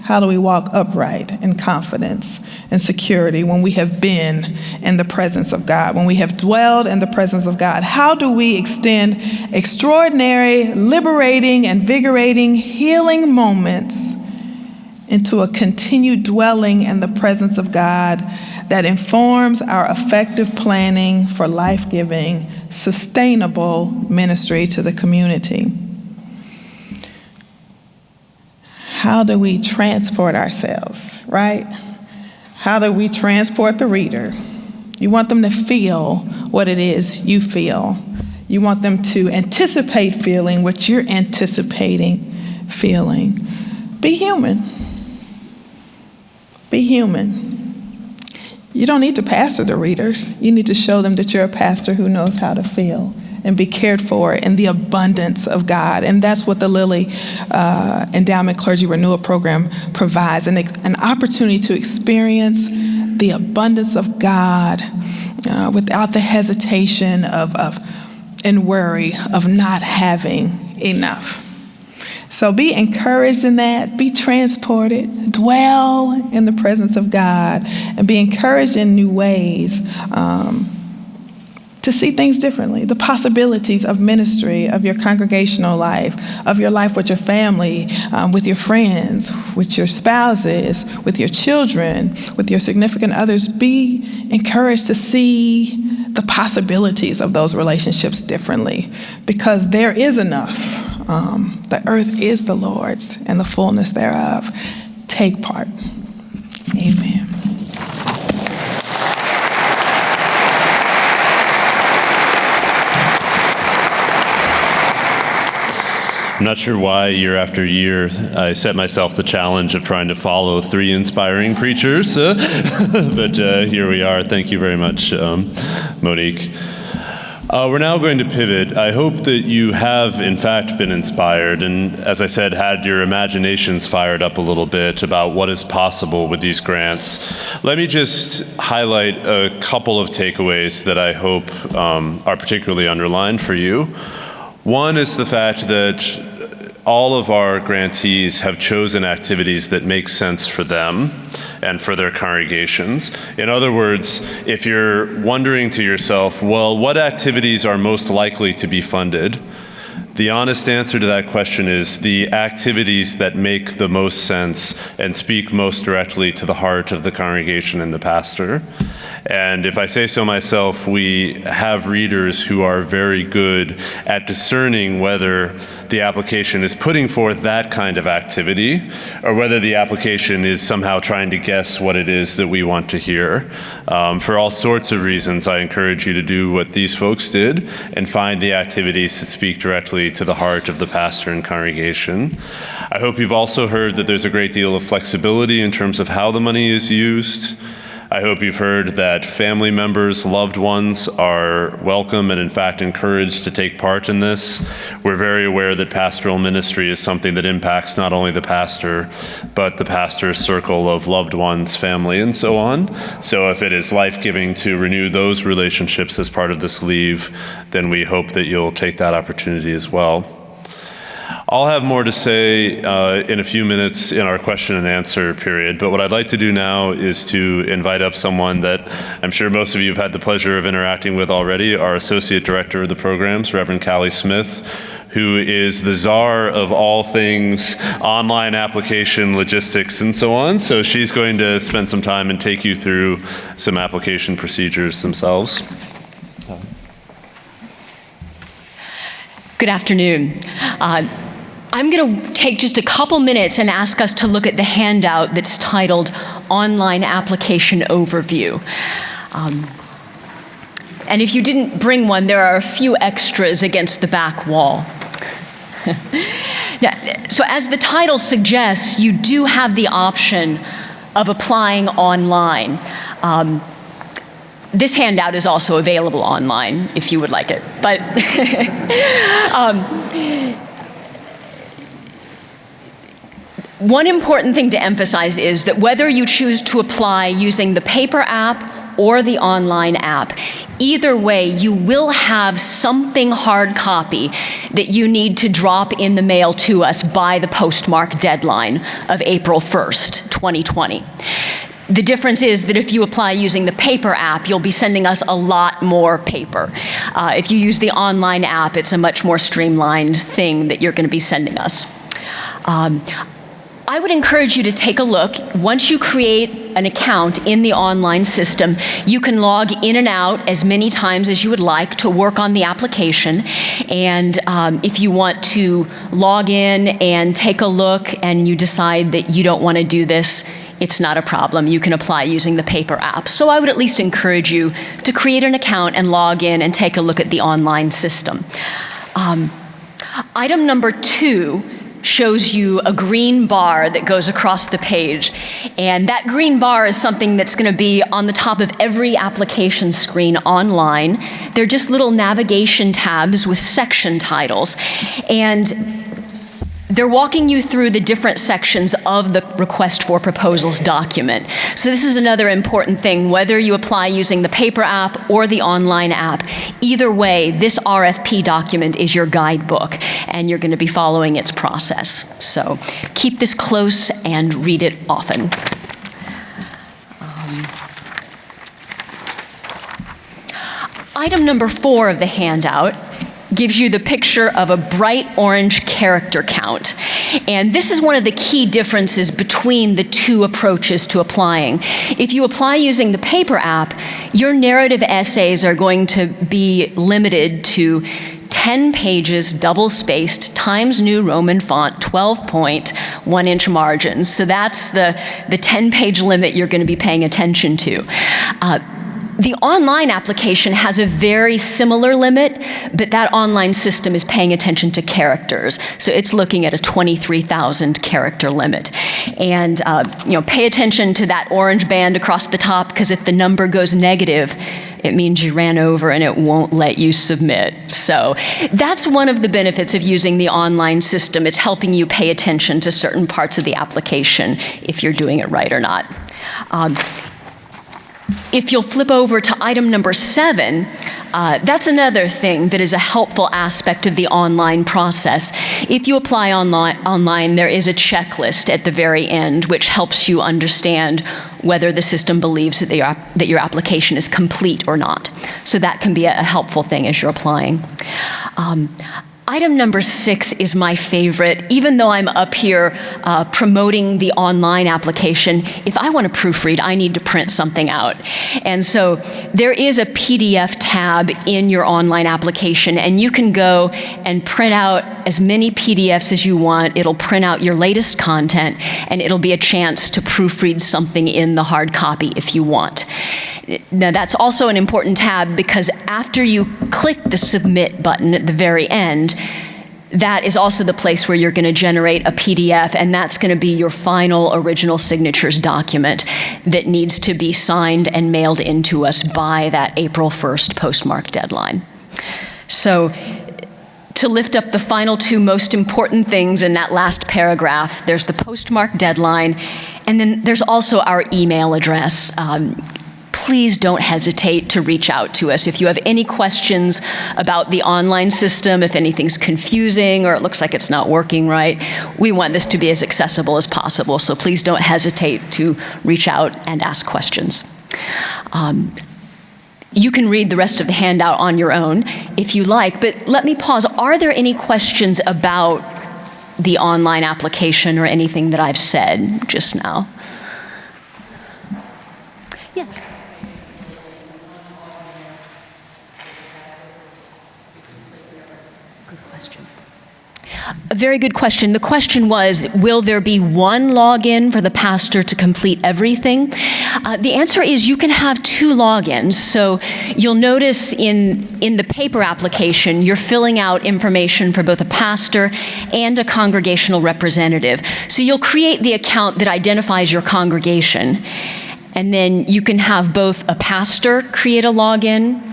How do we walk upright in confidence and security when we have been in the presence of God, when we have dwelled in the presence of God? How do we extend extraordinary, liberating, invigorating, healing moments into a continued dwelling in the presence of God that informs our effective planning for life-giving, sustainable ministry to the community? How do we transport ourselves, right? How do we transport the reader? You want them to feel what it is you feel. You want them to anticipate feeling what you're anticipating feeling. Be human. Be human. You don't need to pastor the readers. You need to show them that you're a pastor who knows how to feel and be cared for in the abundance of God. And that's what the Lilly Endowment Clergy Renewal program provides, an opportunity to experience the abundance of God without the hesitation and worry of not having enough. So be encouraged in that, be transported, dwell in the presence of God, and be encouraged in new ways to see things differently, the possibilities of ministry, of your congregational life, of your life with your family, with your friends, with your spouses, with your children, with your significant others. Be encouraged to see the possibilities of those relationships differently, because there is enough. The earth is the Lord's and the fullness thereof. Take part. Amen. I'm not sure why year after year I set myself the challenge of trying to follow 3 inspiring preachers, but here we are. Thank you very much, Monique. We're now going to pivot. I hope that you have, in fact, been inspired and, as I said, had your imaginations fired up a little bit about what is possible with these grants. Let me just highlight a couple of takeaways that I hope are particularly underlined for you. One is the fact that all of our grantees have chosen activities that make sense for them and for their congregations. In other words, if you're wondering to yourself, well, what activities are most likely to be funded? The honest answer to that question is the activities that make the most sense and speak most directly to the heart of the congregation and the pastor. And if I say so myself, we have readers who are very good at discerning whether the application is putting forth that kind of activity or whether the application is somehow trying to guess what it is that we want to hear. For all sorts of reasons, I encourage you to do what these folks did and find the activities that speak directly to the heart of the pastor and congregation. I hope you've also heard that there's a great deal of flexibility in terms of how the money is used. I hope you've heard that family members, loved ones are welcome and in fact encouraged to take part in this. We're very aware that pastoral ministry is something that impacts not only the pastor, but the pastor's circle of loved ones, family, and so on. So if it is life-giving to renew those relationships as part of this leave, then we hope that you'll take that opportunity as well. I'll have more to say in a few minutes in our question and answer period, but what I'd like to do now is to invite up someone that I'm sure most of you have had the pleasure of interacting with already, our Associate Director of the programs, Reverend Callie Smith, who is the czar of all things online application, logistics, and so on. So she's going to spend some time and take you through some application procedures themselves. Good afternoon. I'm going to take just a couple minutes and ask us to look at the handout that's titled Online Application Overview. And if you didn't bring one, there are a few extras against the back wall. So as the title suggests, you do have the option of applying online. This handout is also available online if you would like it. But one important thing to emphasize is that whether you choose to apply using the paper app or the online app, either way, you will have something hard copy that you need to drop in the mail to us by the postmark deadline of April 1st, 2020. The difference is that if you apply using the paper app, you'll be sending us a lot more paper. If you use the online app, it's a much more streamlined thing that you're going to be sending us. I would encourage you to take a look. Once you create an account in the online system, you can log in and out as many times as you would like to work on the application. And if you want to log in and take a look and you decide that you don't want to do this, it's not a problem. You can apply using the paper app. So I would at least encourage you to create an account and log in and take a look at the online system. Item number 2 shows you a green bar that goes across the page. And that green bar is something that's going to be on the top of every application screen online. They're just little navigation tabs with section titles. And they're walking you through the different sections of the Request for Proposals document. So this is another important thing, whether you apply using the paper app or the online app. Either way, this RFP document is your guidebook, and you're going to be following its process. So keep this close and read it often. Item number 4 of the handout gives you the picture of a bright orange character count. And this is one of the key differences between the two approaches to applying. If you apply using the paper app, your narrative essays are going to be limited to 10 pages, double-spaced, Times New Roman font, 12-point, 1-inch margins. So that's the 10-page limit you're going to be paying attention to. The online application has a very similar limit, but that online system is paying attention to characters. So it's looking at a 23,000 character limit. And pay attention to that orange band across the top, because if the number goes negative, it means you ran over and it won't let you submit. So that's one of the benefits of using the online system. It's helping you pay attention to certain parts of the application if you're doing it right or not. If you'll flip over to item number 7, that's another thing that is a helpful aspect of the online process. If you apply online, there is a checklist at the very end which helps you understand whether the system believes that your application is complete or not. So that can be a helpful thing as you're applying. Item number 6 is my favorite. Even though I'm up here promoting the online application, if I want to proofread, I need to print something out. And so there is a PDF tab in your online application, and you can go and print out as many PDFs as you want. It'll print out your latest content, and it'll be a chance to proofread something in the hard copy if you want. Now, that's also an important tab, because after you click the submit button at the very end, that is also the place where you're going to generate a PDF, and that's going to be your final original signatures document that needs to be signed and mailed into us by that April 1st postmark deadline. So to lift up the final 2 most important things in that last paragraph, there's the postmark deadline, and then there's also our email address. Please don't hesitate to reach out to us. If you have any questions about the online system, if anything's confusing or it looks like it's not working right, we want this to be as accessible as possible. So please don't hesitate to reach out and ask questions. You can read the rest of the handout on your own if you like, but let me pause. Are there any questions about the online application or anything that I've said just now? Yes. Very good question. The question was, will there be one login for the pastor to complete everything? The answer is you can have 2 logins. So you'll notice in the paper application, you're filling out information for both a pastor and a congregational representative. So you'll create the account that identifies your congregation, and then you can have both a pastor create a login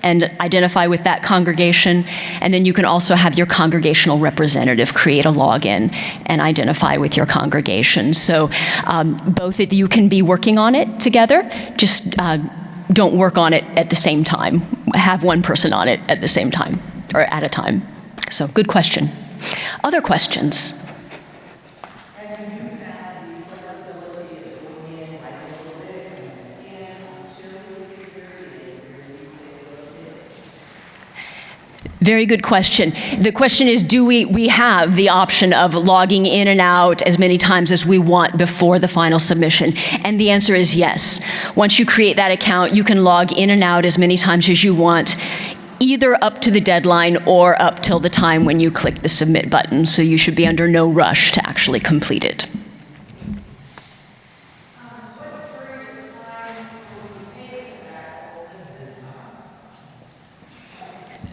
and identify with that congregation, and then you can also have your congregational representative create a login and identify with your congregation. So both of you can be working on it together, just don't work on it at the same time. Have one person on it at the same time, or at a time. So good question. Other questions? Very good question. The question is, do we have the option of logging in and out as many times as we want before the final submission? And the answer is yes. Once you create that account, you can log in and out as many times as you want, either up to the deadline or up till the time when you click the submit button. So you should be under no rush to actually complete it.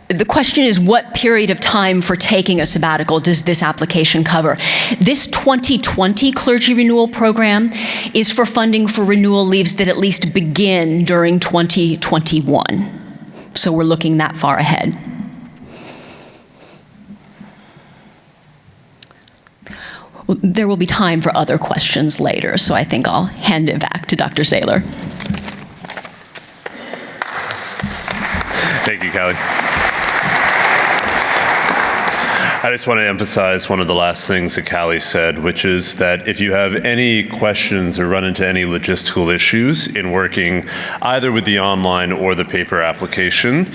The question is, what period of time for taking a sabbatical does this application cover? This 2020 Clergy Renewal program is for funding for renewal leaves that at least begin during 2021. So we're looking that far ahead. Well, there will be time for other questions later, so I think I'll hand it back to Dr. Saylor. Thank you, Callie. I just want to emphasize one of the last things that Callie said, which is that if you have any questions or run into any logistical issues in working either with the online or the paper application,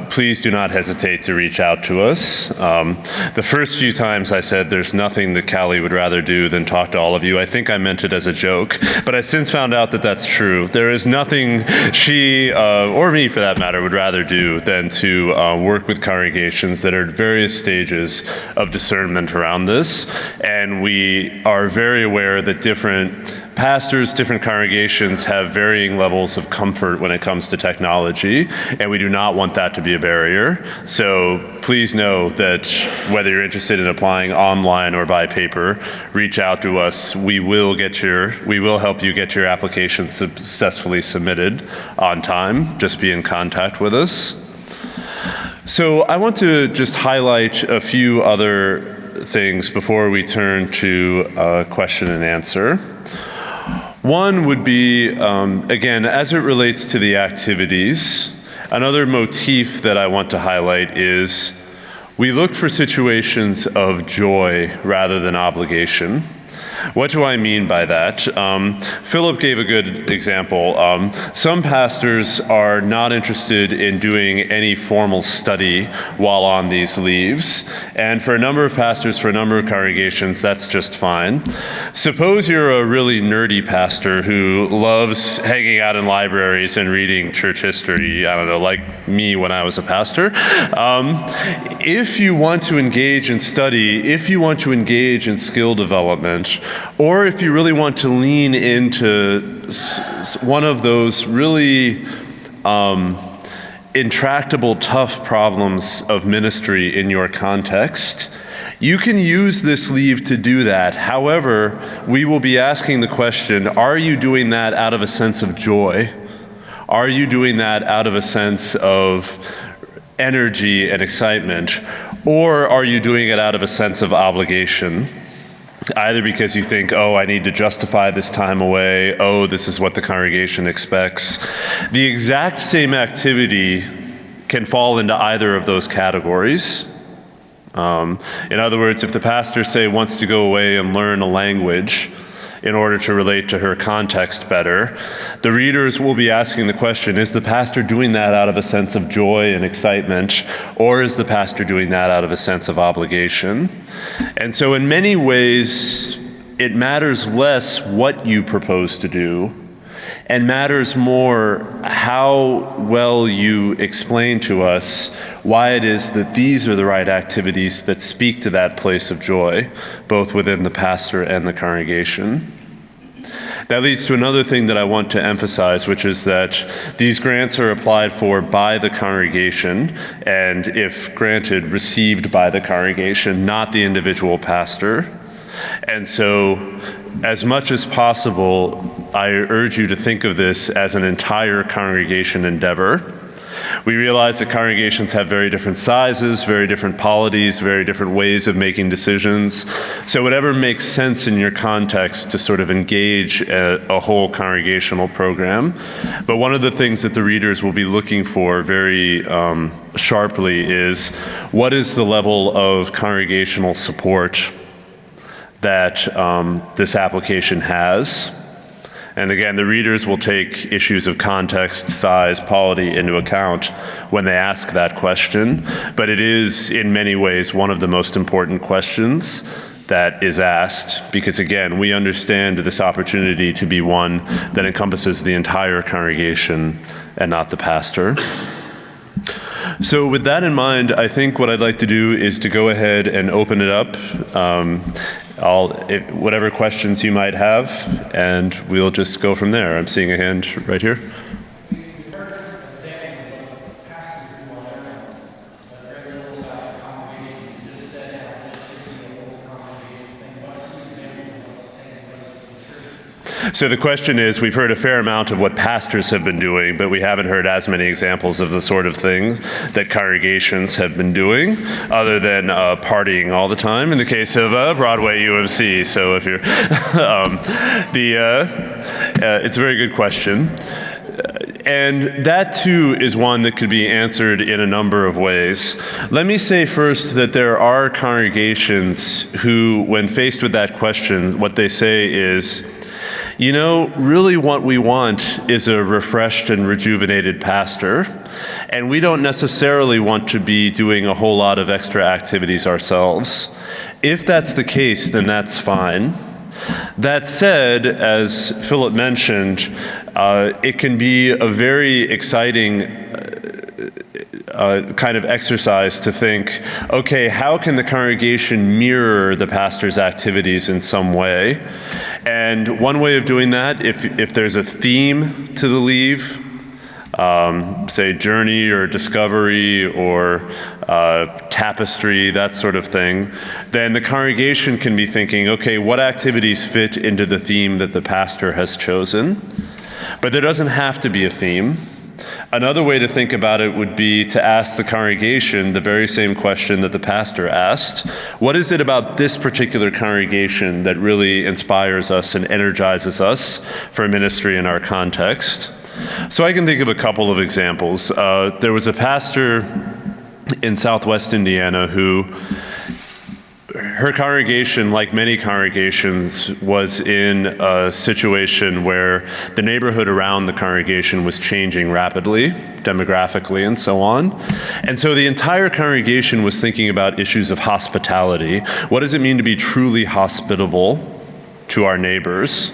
please do not hesitate to reach out to us. The first few times I said there's nothing that Callie would rather do than talk to all of you. I think I meant it as a joke, but I since found out that that's true. There is nothing she, or me for that matter, would rather do than to work with congregations that are at various stages of discernment around this, and we are very aware that different pastors, different congregations have varying levels of comfort when it comes to technology, and we do not want that to be a barrier. So please know that whether you're interested in applying online or by paper, reach out to us. We will help you get your application successfully submitted on time. Just be in contact with us. So I want to just highlight a few other things before we turn to question and answer. One would be, again, as it relates to the activities, another motif that I want to highlight is we look for situations of joy rather than obligation. What do I mean by that? Philip gave a good example. Some pastors are not interested in doing any formal study while on these leaves, and for a number of pastors, for a number of congregations, that's just fine. Suppose you're a really nerdy pastor who loves hanging out in libraries and reading church history, I don't know, like me when I was a pastor. If you want to engage in study, if you want to engage in skill development, or if you really want to lean into one of those really intractable, tough problems of ministry in your context, you can use this leave to do that. However, we will be asking the question, are you doing that out of a sense of joy? Are you doing that out of a sense of energy and excitement? Or are you doing it out of a sense of obligation? Either because you think, oh, I need to justify this time away, oh, this is what the congregation expects. The exact same activity can fall into either of those categories. In other words, if the pastor, say, wants to go away and learn a language in order to relate to her context better, the readers will be asking the question, is the pastor doing that out of a sense of joy and excitement, or is the pastor doing that out of a sense of obligation? And so in many ways, it matters less what you propose to do, and matters more how well you explain to us why it is that these are the right activities that speak to that place of joy, both within the pastor and the congregation. That leads to another thing that I want to emphasize, which is that these grants are applied for by the congregation, and if granted, received by the congregation, not the individual pastor. And so, as much as possible, I urge you to think of this as an entire congregation endeavor. We realize that congregations have very different sizes, very different polities, very different ways of making decisions. So whatever makes sense in your context to sort of engage a whole congregational program. But one of the things that the readers will be looking for very sharply is, what is the level of congregational support that this application has? And again, the readers will take issues of context, size, polity into account when they ask that question. But it is, in many ways, one of the most important questions that is asked, because again, we understand this opportunity to be one that encompasses the entire congregation and not the pastor. So with that in mind, I think what I'd like to do is to go ahead and open it up. Whatever questions you might have, and we'll just go from there. I'm seeing a hand right here. So the question is, we've heard a fair amount of what pastors have been doing, but we haven't heard as many examples of the sort of thing that congregations have been doing, other than partying all the time in the case of Broadway UMC. So if you're, it's a very good question. And that too is one that could be answered in a number of ways. Let me say first that there are congregations who, when faced with that question, what they say is, you know, really what we want is a refreshed and rejuvenated pastor, and we don't necessarily want to be doing a whole lot of extra activities ourselves. If that's the case, then that's fine. That said, as Philip mentioned, it can be a very exciting kind of exercise to think, okay, how can the congregation mirror the pastor's activities in some way? And one way of doing that, if there's a theme to the leave, say journey or discovery or tapestry, that sort of thing, then the congregation can be thinking, okay, what activities fit into the theme that the pastor has chosen? But there doesn't have to be a theme. Another way to think about it would be to ask the congregation the very same question that the pastor asked. What is it about this particular congregation that really inspires us and energizes us for ministry in our context? So I can think of a couple of examples. There was a pastor in Southwest Indiana who, her congregation, like many congregations, was in a situation where the neighborhood around the congregation was changing rapidly, demographically and so on. And so the entire congregation was thinking about issues of hospitality. What does it mean to be truly hospitable to our neighbors?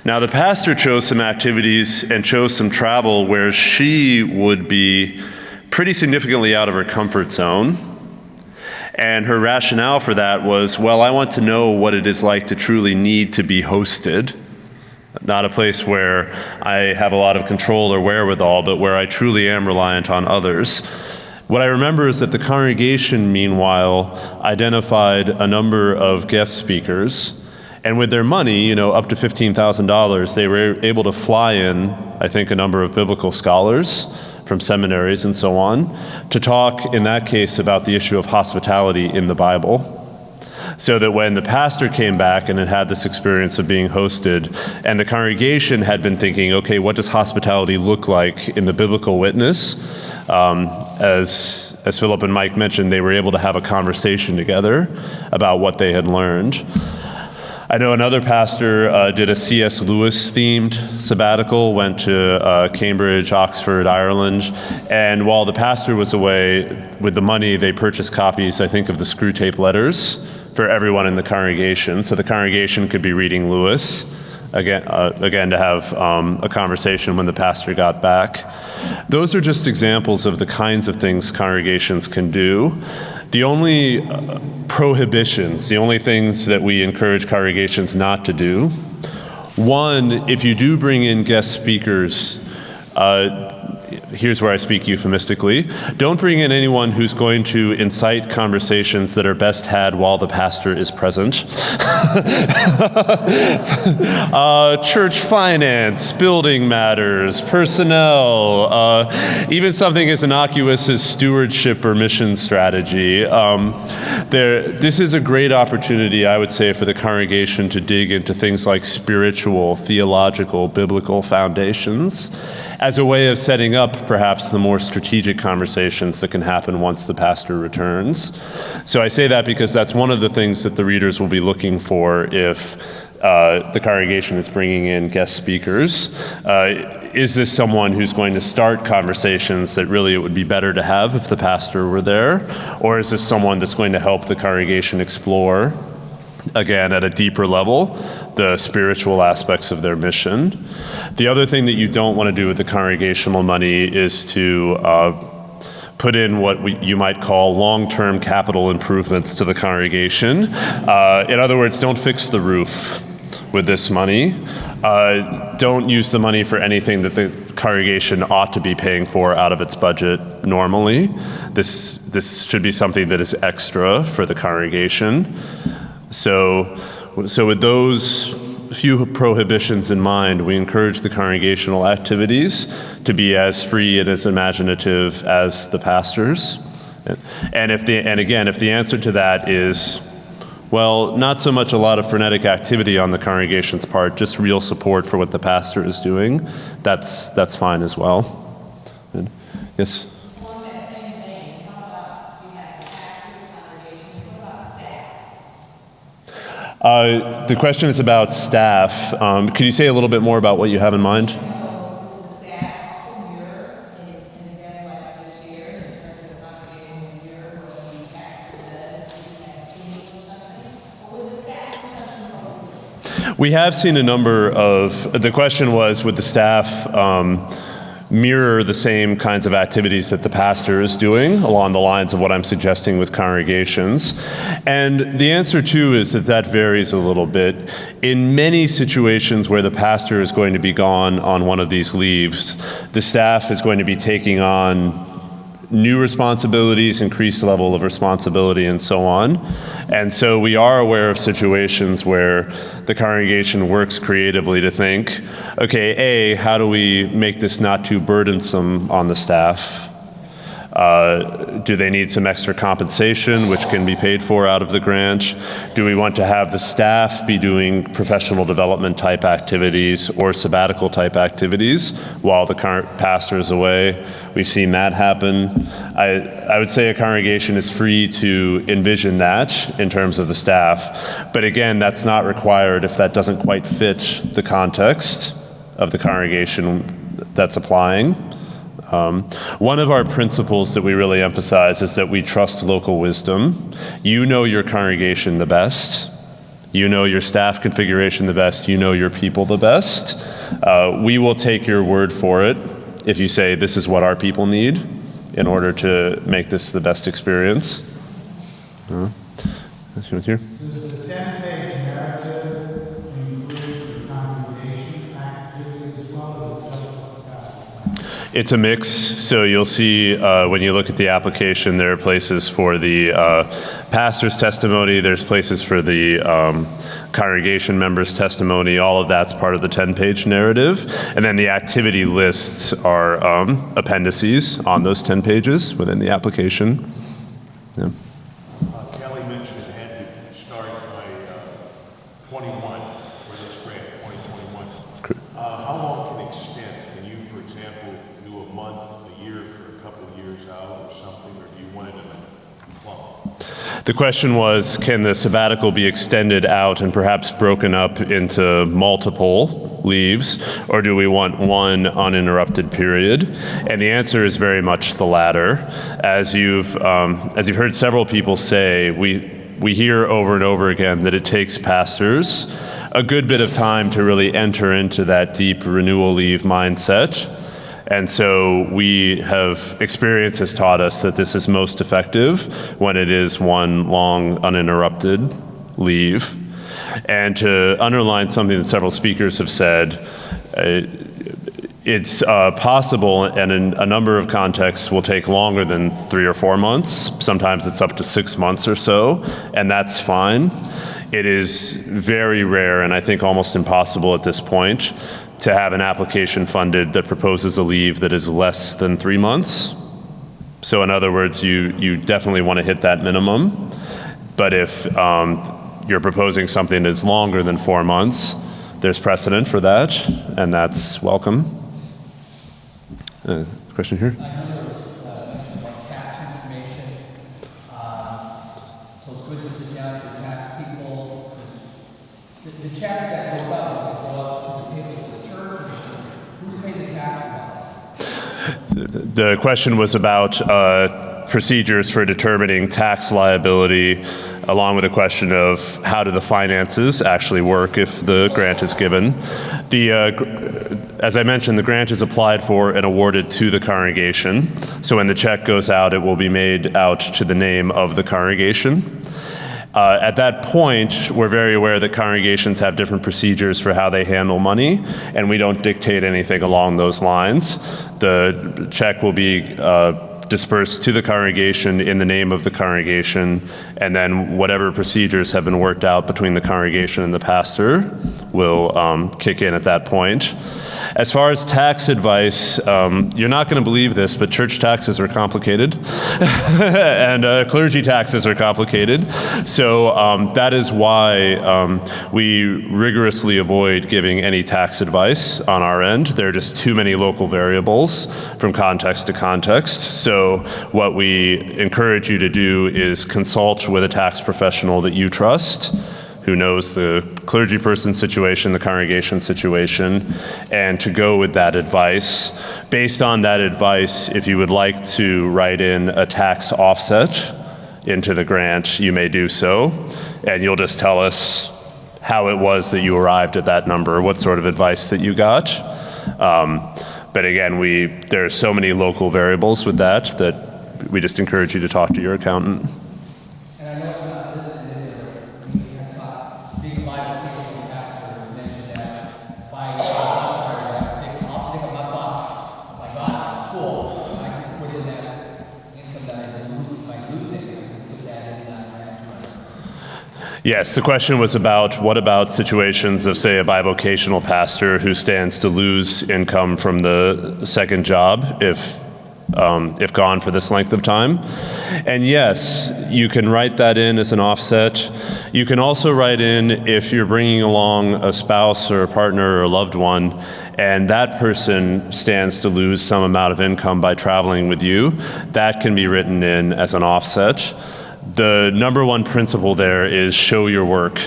Now, the pastor chose some activities and chose some travel where she would be pretty significantly out of her comfort zone. And her rationale for that was, well, I want to know what it is like to truly need to be hosted, not a place where I have a lot of control or wherewithal, but where I truly am reliant on others. What I remember is that the congregation, meanwhile, identified a number of guest speakers, and with their money, up to $15,000, they were able to fly in, I think, a number of biblical scholars from seminaries and so on, to talk, in that case, about the issue of hospitality in the Bible. So that when the pastor came back and had this experience of being hosted, and the congregation had been thinking, okay, what does hospitality look like in the biblical witness? As Philip and Mike mentioned, they were able to have a conversation together about what they had learned. I know another pastor did a C.S. Lewis-themed sabbatical, went to Cambridge, Oxford, Ireland, and while the pastor was away, with the money, they purchased copies, I think, of the Screwtape Letters for everyone in the congregation, so the congregation could be reading Lewis again to have a conversation when the pastor got back. Those are just examples of the kinds of things congregations can do. The only prohibitions, the only things that we encourage congregations not to do, one, if you do bring in guest speakers, here's where I speak euphemistically, don't bring in anyone who's going to incite conversations that are best had while the pastor is present. Church finance, building matters, personnel, even something as innocuous as stewardship or mission strategy. This is a great opportunity, I would say, for the congregation to dig into things like spiritual, theological, biblical foundations as a way of setting up perhaps the more strategic conversations that can happen once the pastor returns. So I say that because that's one of the things that the readers will be looking for if the congregation is bringing in guest speakers. Is this someone who's going to start conversations that really it would be better to have if the pastor were there? Or is this someone that's going to help the congregation explore, again, at a deeper level, the spiritual aspects of their mission? The other thing that you don't want to do with the congregational money is to put in what you might call long-term capital improvements to the congregation. In other words, don't fix the roof with this money. Don't use the money for anything that the congregation ought to be paying for out of its budget normally. This should be something that is extra for the congregation. So with those few prohibitions in mind, we encourage the congregational activities to be as free and as imaginative as the pastors. And if the answer to that is, well, not so much a lot of frenetic activity on the congregation's part, just real support for what the pastor is doing, that's fine as well. Good. Yes? The question is about staff. Could you say a little bit more about what you have in mind? We have seen a number of, the question was, would the staff mirror the same kinds of activities that the pastor is doing along the lines of what I'm suggesting with congregations? And the answer too is that varies a little bit. In many situations where the pastor is going to be gone on one of these leaves, the staff is going to be taking on new responsibilities, increased level of responsibility, and so on. And so we are aware of situations where the congregation works creatively to think, okay, how do we make this not too burdensome on the staff? Do they need some extra compensation, which can be paid for out of the grant? Do we want to have the staff be doing professional development type activities or sabbatical type activities while the current pastor is away? We've seen that happen. I would say a congregation is free to envision that in terms of the staff. But again, that's not required if that doesn't quite fit the context of the congregation that's applying. One of our principles that we really emphasize is that we trust local wisdom. You know your congregation the best. You know your staff configuration the best. You know your people the best. We will take your word for it if you say this is what our people need in order to make this the best experience. Here. Does the 10-page narrative include the congregation activities as well as just what the pastor? It's a mix. So you'll see when you look at the application, there are places for the pastor's testimony, there's places for the congregation members' testimony. All of that's part of the 10-page narrative. And then the activity lists are appendices on those 10 pages within the application. Yeah. Kelly mentioned it had to start by 21 for this grant, 2021. How long can it extend? Can you, for example, do a month, a year for a couple of years out or something, or do you want it in a clump? The question was, can the sabbatical be extended out and perhaps broken up into multiple leaves, or do we want one uninterrupted period? And the answer is very much the latter. As you've heard several people say, we hear over and over again that it takes pastors a good bit of time to really enter into that deep renewal leave mindset. And so experience has taught us that this is most effective when it is one long, uninterrupted leave. And to underline something that several speakers have said, it's possible, and in a number of contexts will take longer than 3 or 4 months. Sometimes it's up to 6 months or so, and that's fine. It is very rare, and I think almost impossible at this point, to have an application funded that proposes a leave that is less than 3 months. So in other words, you definitely want to hit that minimum. But if you're proposing something that's longer than 4 months, there's precedent for that, and that's welcome. Question here? I know there was mention about tax information. So it's good to sit down with the tax people. The check that goes out, does it go out to the people of the church? Who's paying the taxes? The question was about procedures for determining tax liability, along with a question of how do the finances actually work if the grant is given. As I mentioned, the grant is applied for and awarded to the congregation. So when the check goes out, it will be made out to the name of the congregation. At that point, we're very aware that congregations have different procedures for how they handle money, and we don't dictate anything along those lines. The check will be dispersed to the congregation in the name of the congregation, and then whatever procedures have been worked out between the congregation and the pastor will kick in at that point. As far as tax advice, you're not going to believe this, but church taxes are complicated, and clergy taxes are complicated. So that is why we rigorously avoid giving any tax advice on our end. There are just too many local variables from context to context. So what we encourage you to do is consult with a tax professional that you trust, who knows the clergy person situation, the congregation situation, and to go with that advice. Based on that advice, if you would like to write in a tax offset into the grant, you may do so, and you'll just tell us how it was that you arrived at that number, what sort of advice that you got. But again, there are so many local variables with that we just encourage you to talk to your accountant. And I know it's not listed in there, but we have taught, being a bivocational pastor, mentioned that if I'll take a month off, if I got to school, I can put in that income that I lose, if I lose it, I can put that in that grant. Yes, the question was about what about situations of, say, a bivocational pastor who stands to lose income from the second job if gone for this length of time. And yes, you can write that in as an offset. You can also write in if you're bringing along a spouse or a partner or a loved one, and that person stands to lose some amount of income by traveling with you. That can be written in as an offset. The number one principle there is show your work.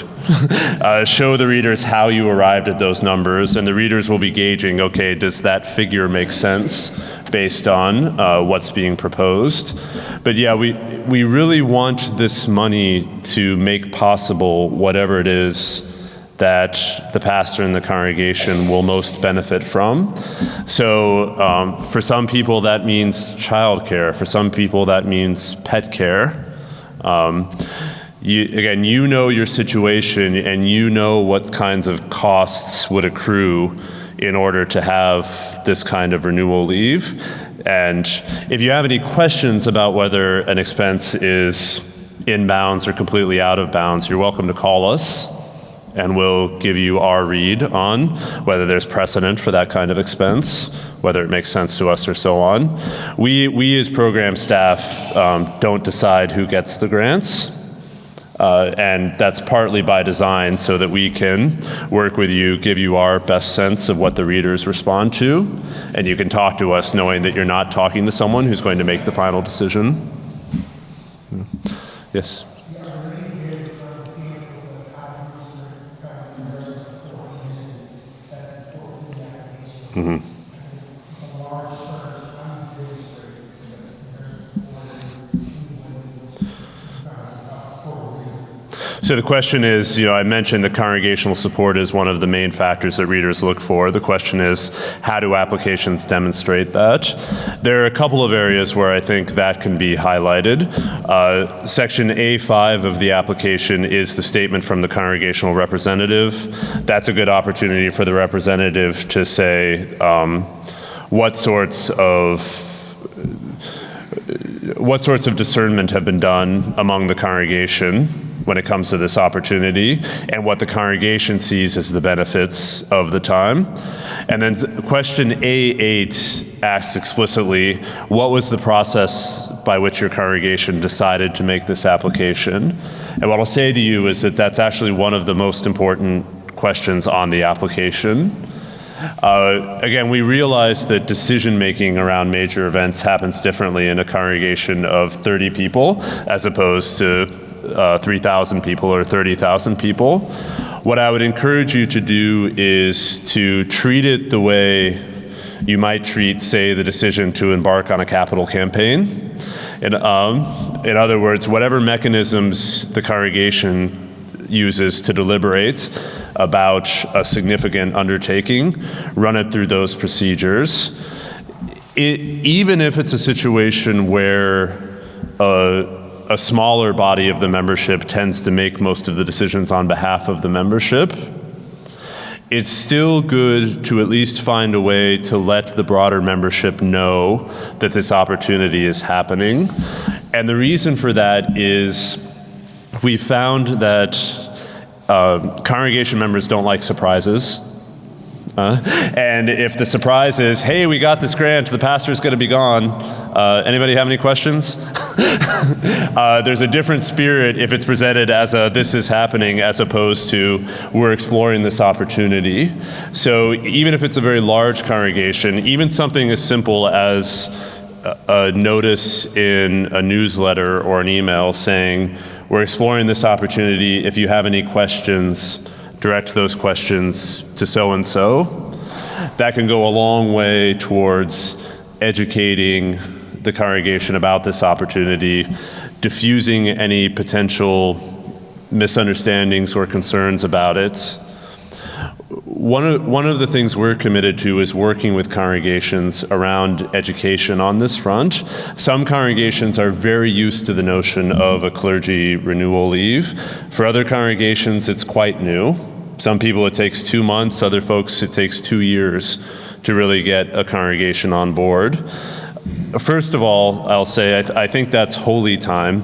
Show the readers how you arrived at those numbers, and the readers will be gauging, okay, does that figure make sense based on what's being proposed? But yeah, we really want this money to make possible whatever it is that the pastor and the congregation will most benefit from. So for some people that means childcare. For some people that means pet care. You know your situation, and you know what kinds of costs would accrue in order to have this kind of renewal leave. And if you have any questions about whether an expense is in bounds or completely out of bounds, you're welcome to call us, and we'll give you our read on whether there's precedent for that kind of expense, whether it makes sense to us or so on. We as program staff don't decide who gets the grants, and that's partly by design so that we can work with you, give you our best sense of what the readers respond to, and you can talk to us knowing that you're not talking to someone who's going to make the final decision. Yes? Mm-hmm. So the question is, I mentioned that congregational support is one of the main factors that readers look for. The question is, how do applications demonstrate that? There are a couple of areas where I think that can be highlighted. Section A5 of the application is the statement from the congregational representative. That's a good opportunity for the representative to say what sorts of discernment have been done among the congregation when it comes to this opportunity, and what the congregation sees as the benefits of the time. And then question A8 asks explicitly, what was the process by which your congregation decided to make this application? And what I'll say to you is that that's actually one of the most important questions on the application. Again, we realize that decision-making around major events happens differently in a congregation of 30 people as opposed to 3,000 people or 30,000 people. What I would encourage you to do is to treat it the way you might treat, say, the decision to embark on a capital campaign. In other words, whatever mechanisms the congregation uses to deliberate about a significant undertaking, run it through those procedures. Even if it's a situation where a smaller body of the membership tends to make most of the decisions on behalf of the membership, it's still good to at least find a way to let the broader membership know that this opportunity is happening. And the reason for that is we found that congregation members don't like surprises. And if the surprise is, hey, we got this grant, the pastor's going to be gone, anybody have any questions? There's a different spirit if it's presented as a this is happening as opposed to we're exploring this opportunity. So even if it's a very large congregation, even something as simple as a notice in a newsletter or an email saying, we're exploring this opportunity, if you have any questions, direct those questions to so-and-so. That can go a long way towards educating the congregation about this opportunity, diffusing any potential misunderstandings or concerns about it. One of the things we're committed to is working with congregations around education on this front. Some congregations are very used to the notion of a clergy renewal leave. For other congregations, it's quite new. Some people it takes 2 months, other folks it takes 2 years to really get a congregation on board. First of all, I'll say I think that's holy time.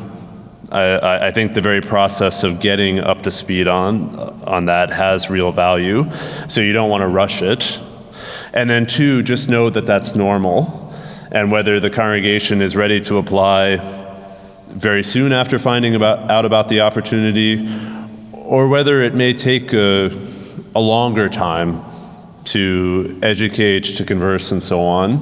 I think the very process of getting up to speed on that has real value, so you don't want to rush it. And then 2, just know that that's normal, and whether the congregation is ready to apply very soon after finding out about the opportunity, or whether it may take a longer time to educate, to converse, and so on.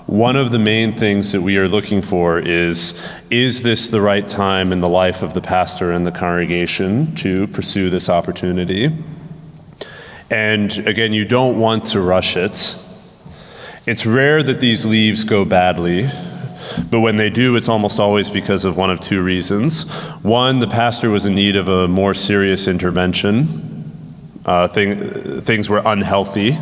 One of the main things that we are looking for is this the right time in the life of the pastor and the congregation to pursue this opportunity? And again, you don't want to rush it. It's rare that these leaves go badly, but when they do, it's almost always because of one of 2 reasons. One, the pastor was in need of a more serious intervention. Things were unhealthy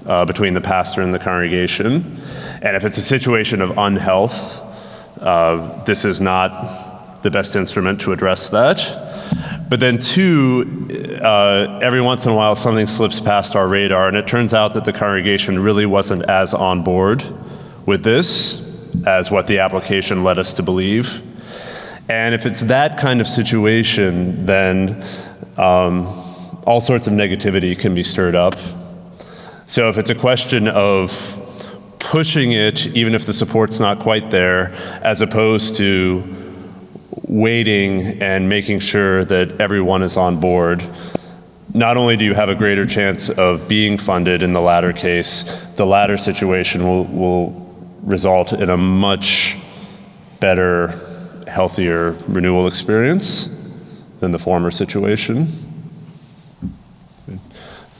between the pastor and the congregation. And if it's a situation of unhealth, this is not the best instrument to address that. But then 2, every once in a while something slips past our radar, and it turns out that the congregation really wasn't as on board with this as what the application led us to believe. And if it's that kind of situation, then all sorts of negativity can be stirred up. So if it's a question of pushing it, even if the support's not quite there, as opposed to waiting and making sure that everyone is on board, not only do you have a greater chance of being funded in the latter case, the latter situation will result in a much better, healthier renewal experience than the former situation.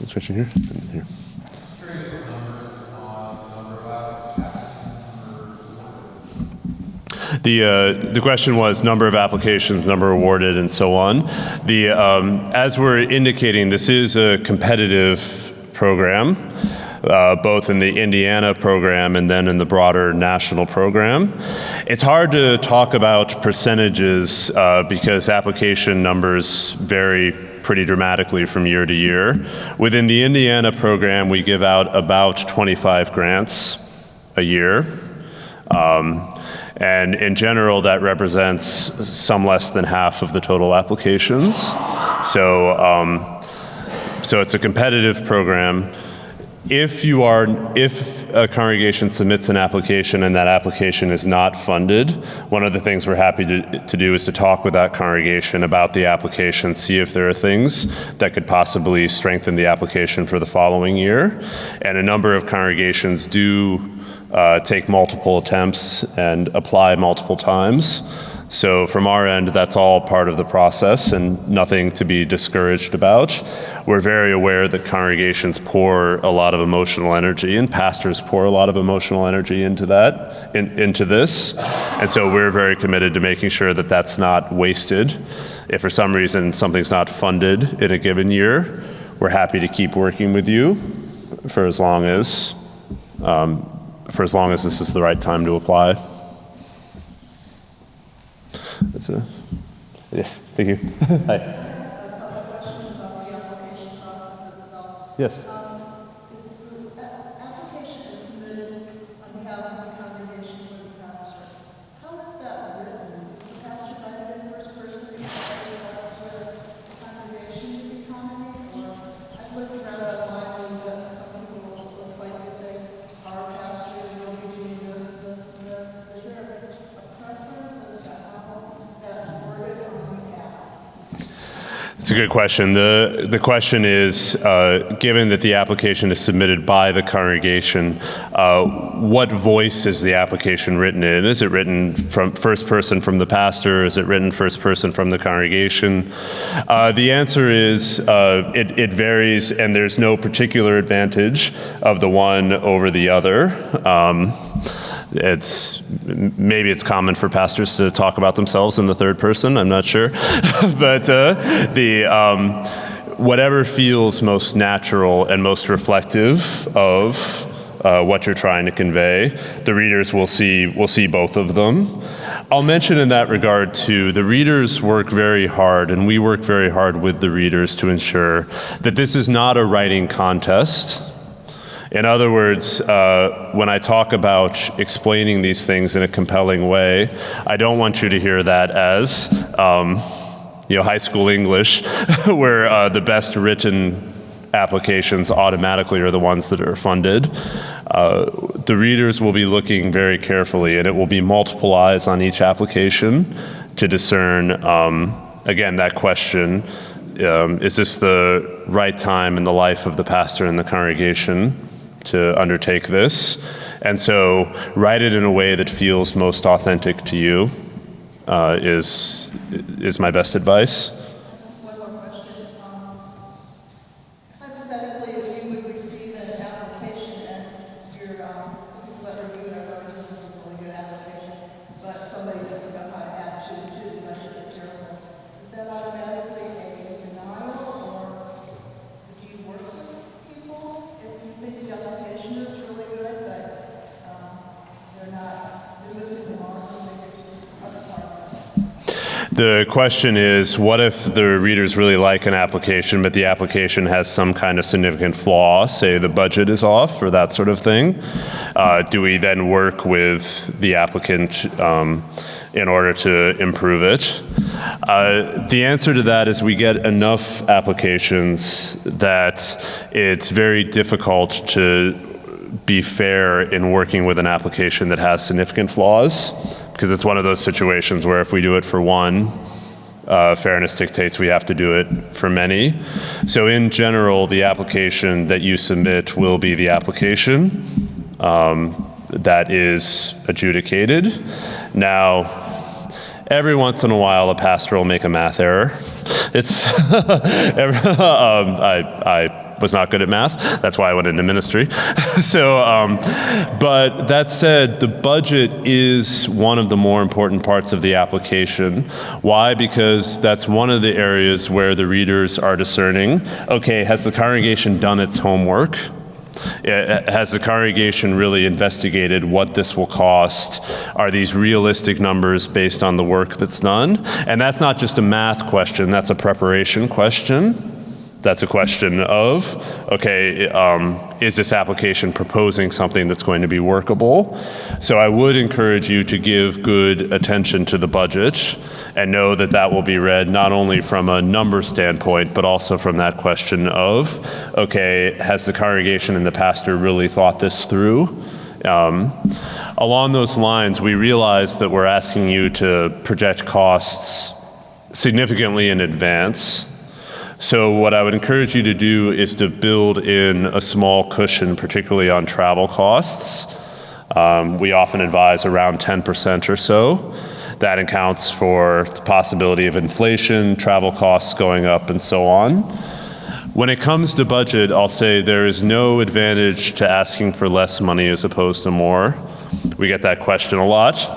Switching here, and here. The question was number of applications, number awarded, and so on. As we're indicating, this is a competitive program, both in the Indiana program and then in the broader national program. It's hard to talk about percentages because application numbers vary pretty dramatically from year to year. Within the Indiana program, we give out about 25 grants a year. And in general, that represents some less than half of the total applications. So it's a competitive program. If a congregation submits an application and that application is not funded, one of the things we're happy to do is to talk with that congregation about the application, see if there are things that could possibly strengthen the application for the following year. And a number of congregations do take multiple attempts and apply multiple times. So from our end, that's all part of the process and nothing to be discouraged about. We're very aware that congregations pour a lot of emotional energy and pastors pour a lot of emotional energy into this. And so we're very committed to making sure that that's not wasted. If for some reason something's not funded in a given year, we're happy to keep working with you for as long as this is the right time to apply. Yes, thank you. Hi. A couple of questions about the application process itself. Yes. Is the application is submitted on behalf of the congregation or the pastor? How is that written? Is the pastor writing in first person? Is that where the congregation would be commenting? Or I've looked around online and some people look like they say, our pastor will be doing this, this, and this. Is there a preference as to how that's worded on the app? It's a good question. The question is, given that the application is submitted by the congregation, what voice is the application written in? Is it written from first person from the pastor? Is it written first person from the congregation? The answer is it varies, and there's no particular advantage of the one over the other. Maybe it's common for pastors to talk about themselves in the third person. I'm not sure, but whatever feels most natural and most reflective of what you're trying to convey, the readers will see both of them. I'll mention in that regard too, the readers work very hard, and we work very hard with the readers to ensure that this is not a writing contest. In other words, when I talk about explaining these things in a compelling way, I don't want you to hear that as high school English, where the best written applications automatically are the ones that are funded. The readers will be looking very carefully, and it will be multiple eyes on each application to discern, again, that question, is this the right time in the life of the pastor and the congregation to undertake this? And so write it in a way that feels most authentic to you is my best advice. One more question. Hypothetically, if you would receive an application and your people that review it are going, this is a really good application, but somebody doesn't know how to add to the budget is terrible. Is that automatically a denial, or do you work with people if you think the application is really good, but they're missing the mark, or maybe it's just other part of it? The question is, what if the readers really like an application, but the application has some kind of significant flaw, say the budget is off or that sort of thing? Do we then work with the applicant in order to improve it? The answer to that is we get enough applications that it's very difficult to be fair in working with an application that has significant flaws, because it's one of those situations where if we do it for one, fairness dictates we have to do it for many. So in general, the application that you submit will be the application that is adjudicated. Now, every once in a while, a pastor will make a math error. It's was not good at math. That's why I went into ministry. So, but that said, the budget is one of the more important parts of the application. Why? Because that's one of the areas where the readers are discerning, okay, has the congregation done its homework? Has the congregation really investigated what this will cost? Are these realistic numbers based on the work that's done? And that's not just a math question, that's a preparation question. That's a question of, okay, is this application proposing something that's going to be workable? So I would encourage you to give good attention to the budget and know that that will be read not only from a number standpoint, but also from that question of, okay, has the congregation and the pastor really thought this through? Along those lines, we realize that we're asking you to project costs significantly in advance. So what I would encourage you to do is to build in a small cushion, particularly on travel costs. We often advise around 10% or so. That accounts for the possibility of inflation, travel costs going up, and so on. When it comes to budget, I'll say there is no advantage to asking for less money as opposed to more. We get that question a lot.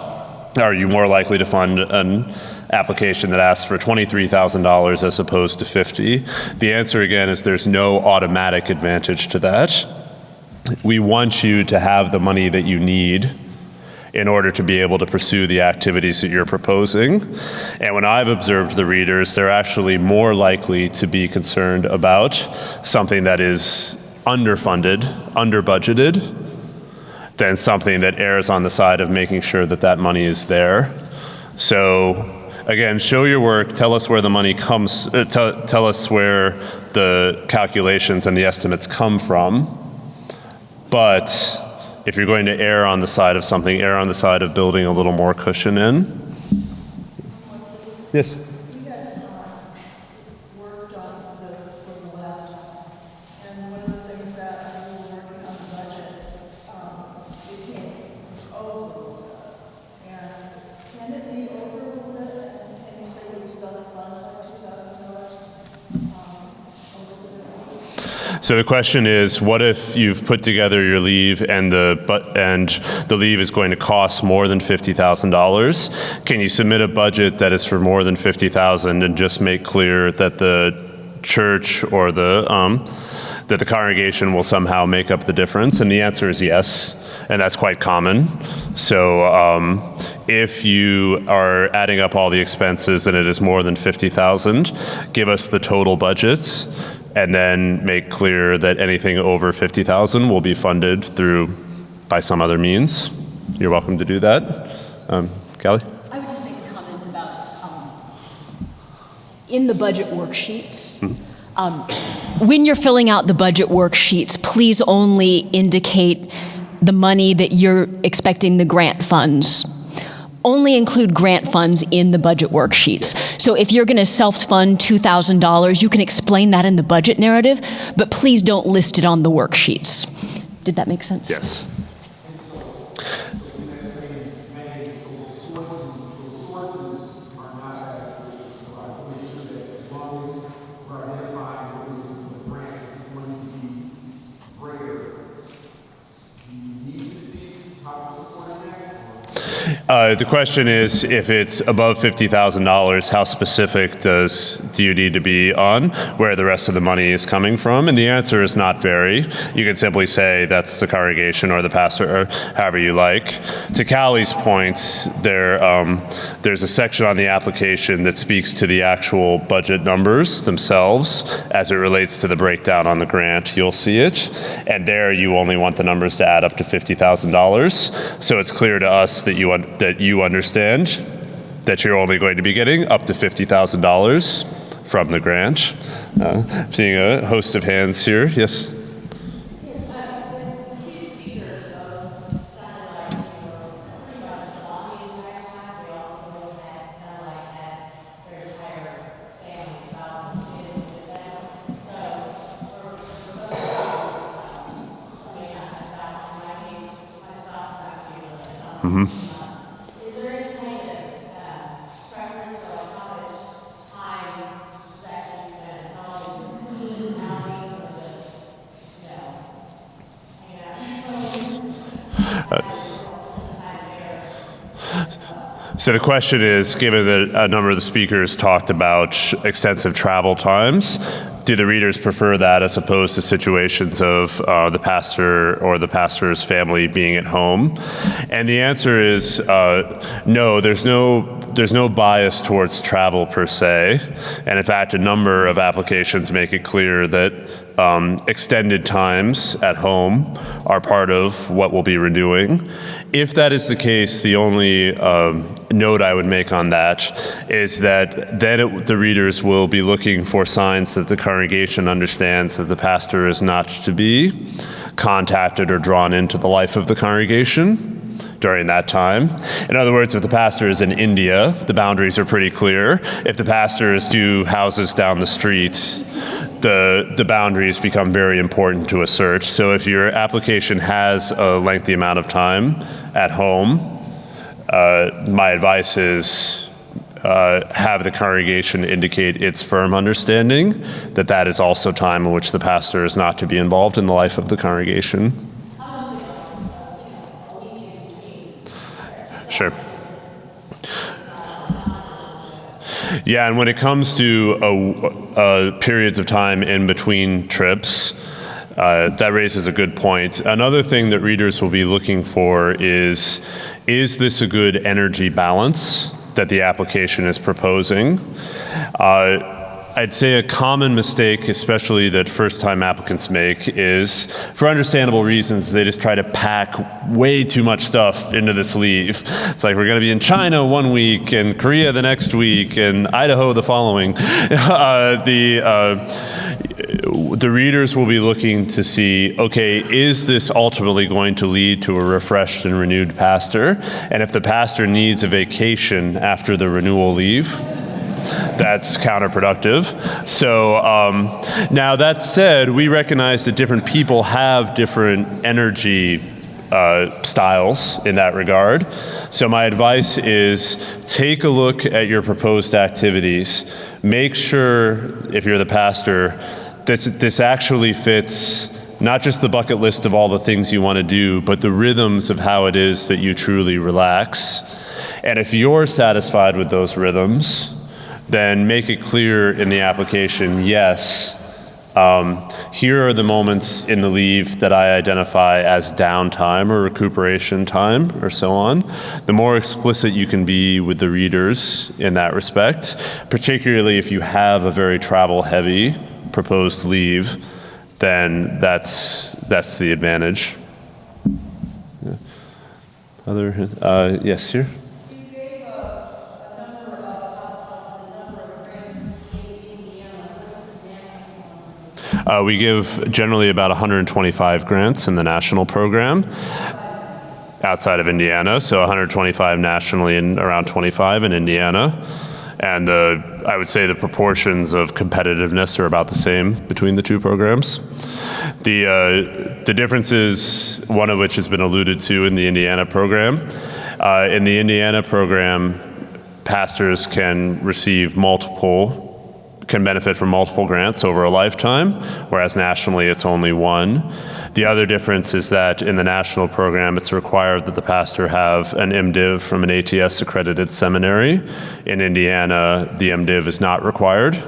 Are you more likely to fund an application that asks for $23,000 as opposed to $50,000? The answer again is there's no automatic advantage to that. We want you to have the money that you need in order to be able to pursue the activities that you're proposing. And when I've observed the readers, they're actually more likely to be concerned about something that is underfunded, under-budgeted, than something that errs on the side of making sure that that money is there. So again, show your work, tell us where the money comes, tell us where the calculations and the estimates come from. But if you're going to err on the side of something, err on the side of building a little more cushion in. Yes? We had worked on this for the last time, and one of the things that when we were working on the budget, it came over. And can it be over a little bit? And can you say that we still have fund like $2,000? So the question is, what if you've put together your leave and the leave is going to cost more than $50,000? Can you submit a budget that is for more than $50,000 and just make clear that the church or that the congregation will somehow make up the difference? And the answer is yes, and that's quite common. So if you are adding up all the expenses and it is more than $50,000, give us the total budgets, and then make clear that anything over $50,000 will be funded by some other means. You're welcome to do that. Callie? I would just make a comment about in the budget worksheets. When you're filling out the budget worksheets, please only indicate the money that you're expecting the grant funds. Only include grant funds in the budget worksheets. So if you're going to self-fund $2,000, you can explain that in the budget narrative, but please don't list it on the worksheets. Did that make sense? Yes. The question is, if it's above $50,000, how specific do you need to be on where the rest of the money is coming from? And the answer is not very. You can simply say that's the congregation or the pastor, or however you like. To Callie's point, there's a section on the application that speaks to the actual budget numbers themselves as it relates to the breakdown on the grant. You'll see it. And there you only want the numbers to add up to $50,000. So it's clear to us that you understand that you're only going to be getting up to $50,000 from the grant. I'm seeing a host of hands here. Yes? Is there any kind of preference for like how much time is actually spent, how long between outings or just So the question is, given that a number of the speakers talked about extensive travel times, do the readers prefer that as opposed to situations of the pastor or the pastor's family being at home? And the answer is no. There's no bias towards travel per se. And in fact, a number of applications make it clear that extended times at home are part of what we'll be renewing. If that is the case, the only note I would make on that is that then the readers will be looking for signs that the congregation understands that the pastor is not to be contacted or drawn into the life of the congregation during that time. In other words, if the pastor is in India, the boundaries are pretty clear. If the pastor is 2 houses down the street, the boundaries become very important to assert. So if your application has a lengthy amount of time at home, my advice is have the congregation indicate its firm understanding that that is also time in which the pastor is not to be involved in the life of the congregation. Sure. Yeah, and when it comes to periods of time in between trips, that raises a good point. Another thing that readers will be looking for is this a good energy balance that the application is proposing? I'd say a common mistake, especially that first-time applicants make, is, for understandable reasons, they just try to pack way too much stuff into this leave. It's like, we're going to be in China one week, and Korea the next week, and Idaho the following. The readers will be looking to see, okay, is this ultimately going to lead to a refreshed and renewed pastor? And if the pastor needs a vacation after the renewal leave, that's counterproductive. So now that said, we recognize that different people have different energy styles in that regard. So my advice is take a look at your proposed activities. Make sure, if you're the pastor, this actually fits not just the bucket list of all the things you want to do, but the rhythms of how it is that you truly relax. And if you're satisfied with those rhythms, then make it clear in the application, yes, here are the moments in the leave that I identify as downtime or recuperation time or so on. The more explicit you can be with the readers in that respect, particularly if you have a very travel-heavy proposed leave, then that's the advantage. Yeah. Yes, here? We give generally about 125 grants in the national program outside of Indiana, so 125 nationally and around 25 in Indiana. And I would say the proportions of competitiveness are about the same between the two programs. The differences, one of which has been alluded to in the Indiana program. In the Indiana program, pastors can benefit from multiple grants over a lifetime, whereas nationally it's only one. The other difference is that in the national program, it's required that the pastor have an MDiv from an ATS accredited seminary. In Indiana, the MDiv is not required.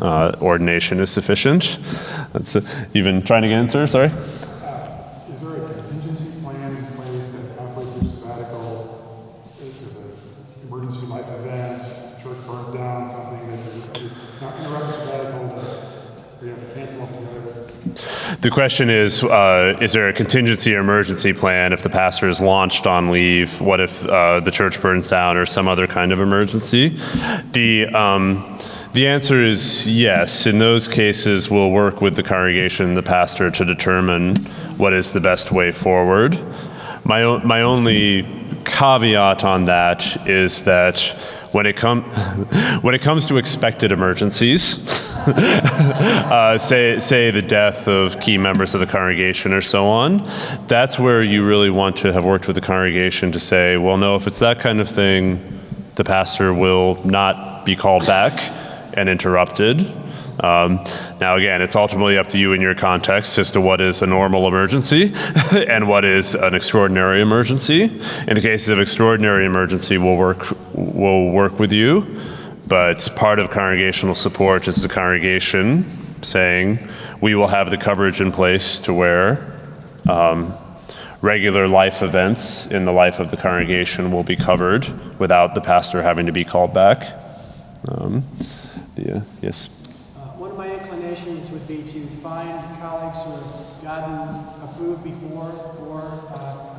Ordination is sufficient. You've been trying to get in, sir? Sorry? Is there a contingency plan in place that halfway through sabbatical, if there's an emergency life event, church burns down, something that you're not interrupt sabbatical, that you have to cancel altogether? The question is there a contingency or emergency plan if the pastor is launched on leave? What if the church burns down or some other kind of emergency? The answer is yes. In those cases, we'll work with the congregation, the pastor, to determine what is the best way forward. My only caveat on that is that when it comes to expected emergencies, say the death of key members of the congregation or so on, that's where you really want to have worked with the congregation to say, well, no, if it's that kind of thing, the pastor will not be called back and interrupted. Now, again, it's ultimately up to you in your context as to what is a normal emergency and what is an extraordinary emergency. In the cases of extraordinary emergency, we'll work with you, but part of congregational support is the congregation saying we will have the coverage in place to where regular life events in the life of the congregation will be covered without the pastor having to be called back. Yes. One of my inclinations would be to find colleagues who have gotten approved before for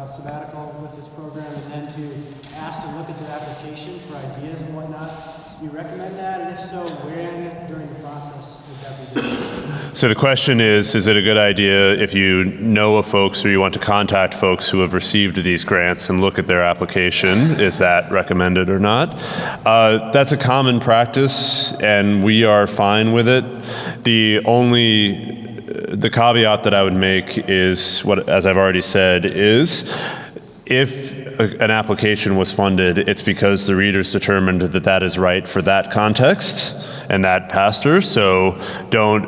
a sabbatical with this program, and then to ask to look at their application for ideas and whatnot. Do you recommend that? And if so, when during the process would that be done? So the question is it a good idea if you know of folks or you want to contact folks who have received these grants and look at their application? Is that recommended or not? That's a common practice, and we are fine with it. The caveat that I would make is, what, as I've already said, is if an application was funded, it's because the readers determined that that is right for that context and that pastor. So don't,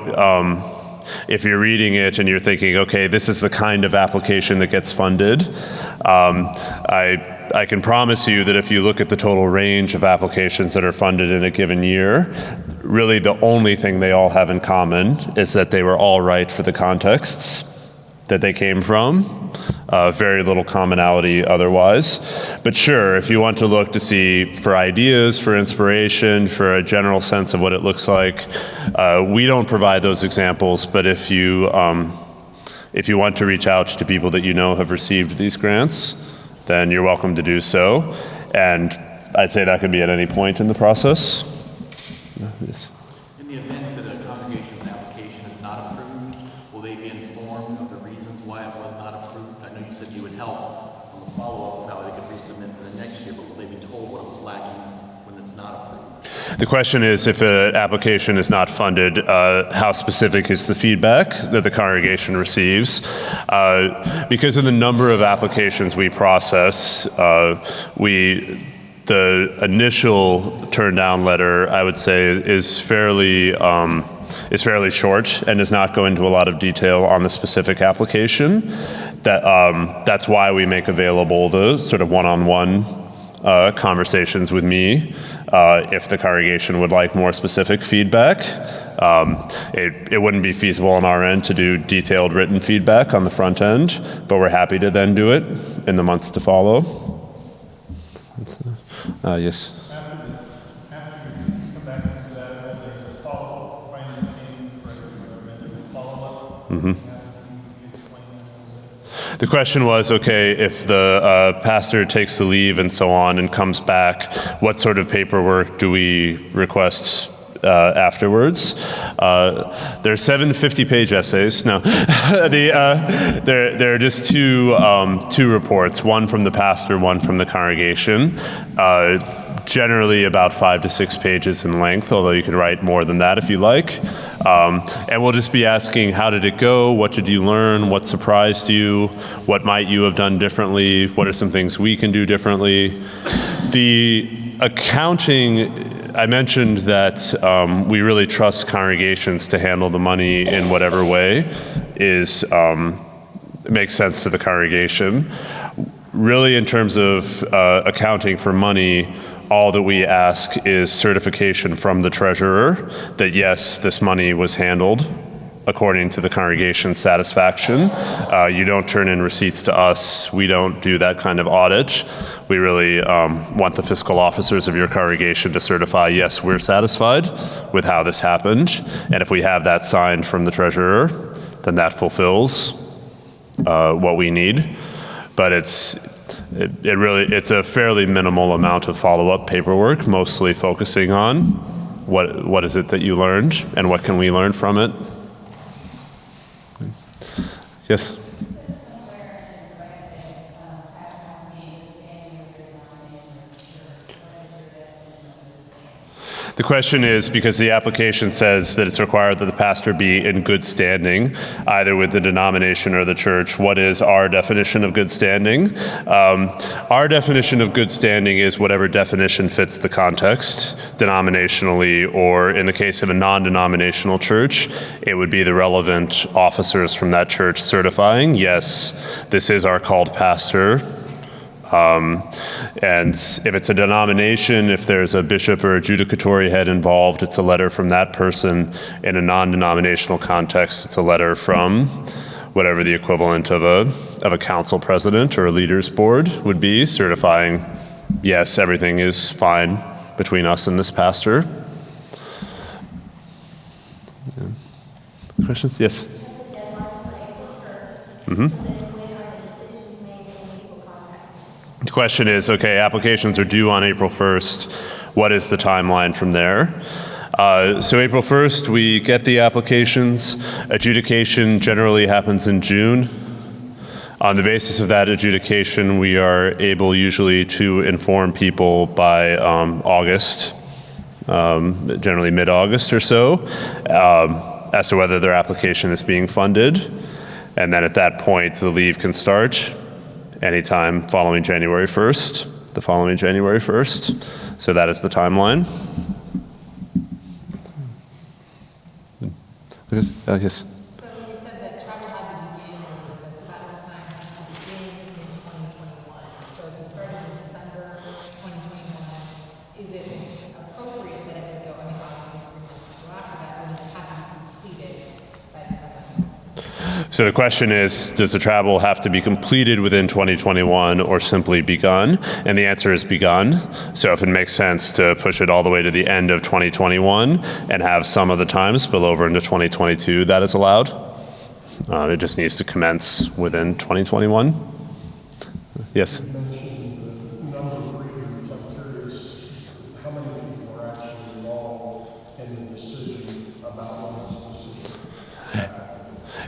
if you're reading it and you're thinking, okay, this is the kind of application that gets funded, I can promise you that if you look at the total range of applications that are funded in a given year, really the only thing they all have in common is that they were all right for the contexts that they came from. Very little commonality otherwise. But sure, if you want to look to see for ideas, for inspiration, for a general sense of what it looks like, we don't provide those examples, but if you want to reach out to people that you know have received these grants, then you're welcome to do so. And I'd say that could be at any point in the process. Yes. In the event that a congregation's application is not approved, will they be informed of the reasons why it was not approved? I know you said you would help on the follow-up of how they could resubmit for the next year, but will they be told what was lacking when it's not approved? The question is, if an application is not funded, how specific is the feedback that the congregation receives? Because of the number of applications we process, the initial turn down letter, I would say, is fairly short and does not go into a lot of detail on the specific application. That's why we make available the sort of one-on-one conversations with me if the congregation would like more specific feedback. It wouldn't be feasible on our end to do detailed written feedback on the front end, but we're happy to then do it in the months to follow. Yes. After you come back into that, there's a follow-up, finance meeting for a follow-up. Mm-hmm. The question was, okay, if the pastor takes the leave and so on and comes back, what sort of paperwork do we request afterwards? There are 7 50-page essays. No, there are just two reports, one from the pastor, one from the congregation. Generally about 5 to 6 pages in length, although you can write more than that if you like. And we'll just be asking, how did it go? What did you learn? What surprised you? What might you have done differently? What are some things we can do differently? The accounting, I mentioned that we really trust congregations to handle the money in whatever way makes sense to the congregation. Really, in terms of accounting for money, all that we ask is certification from the treasurer that yes, this money was handled according to the congregation's satisfaction. You don't turn in receipts to us. We don't do that kind of audit. We really want the fiscal officers of your congregation to certify, yes, we're satisfied with how this happened. And if we have that signed from the treasurer, then that fulfills what we need. But it's a fairly minimal amount of follow-up paperwork, mostly focusing on what is it that you learned and what can we learn from it. Yes? The question is, because the application says that it's required that the pastor be in good standing, either with the denomination or the church, what is our definition of good standing? Our definition of good standing is whatever definition fits the context, denominationally, or in the case of a non-denominational church, it would be the relevant officers from that church certifying, yes, this is our called pastor. And if it's a denomination, if there's a bishop or a judicatory head involved, it's a letter from that person. In a non-denominational context, it's a letter from whatever the equivalent of a council president or a leaders board would be, certifying, yes, everything is fine between us and this pastor. Questions? Yes. Mm-hmm. The question is, okay, applications are due on April 1st. What is the timeline from there? So April 1st, we get the applications. Adjudication generally happens in June. On the basis of that adjudication, we are able usually to inform people by August, generally mid-August or so, as to whether their application is being funded. And then at that point, the leave can start anytime following January 1st, the following January 1st. So that is the timeline. Yes. So you said that travel had to begin, or the sabbatical time had to begin in 2021. So if you started in December 2021, is it appropriate that it would go, I mean, obviously, go after that, or does it have to be completed by December? So the question is, does the travel have to be completed within 2021 or simply begun? And the answer is begun. So if it makes sense to push it all the way to the end of 2021 and have some of the time spill over into 2022, that is allowed. It just needs to commence within 2021. Yes?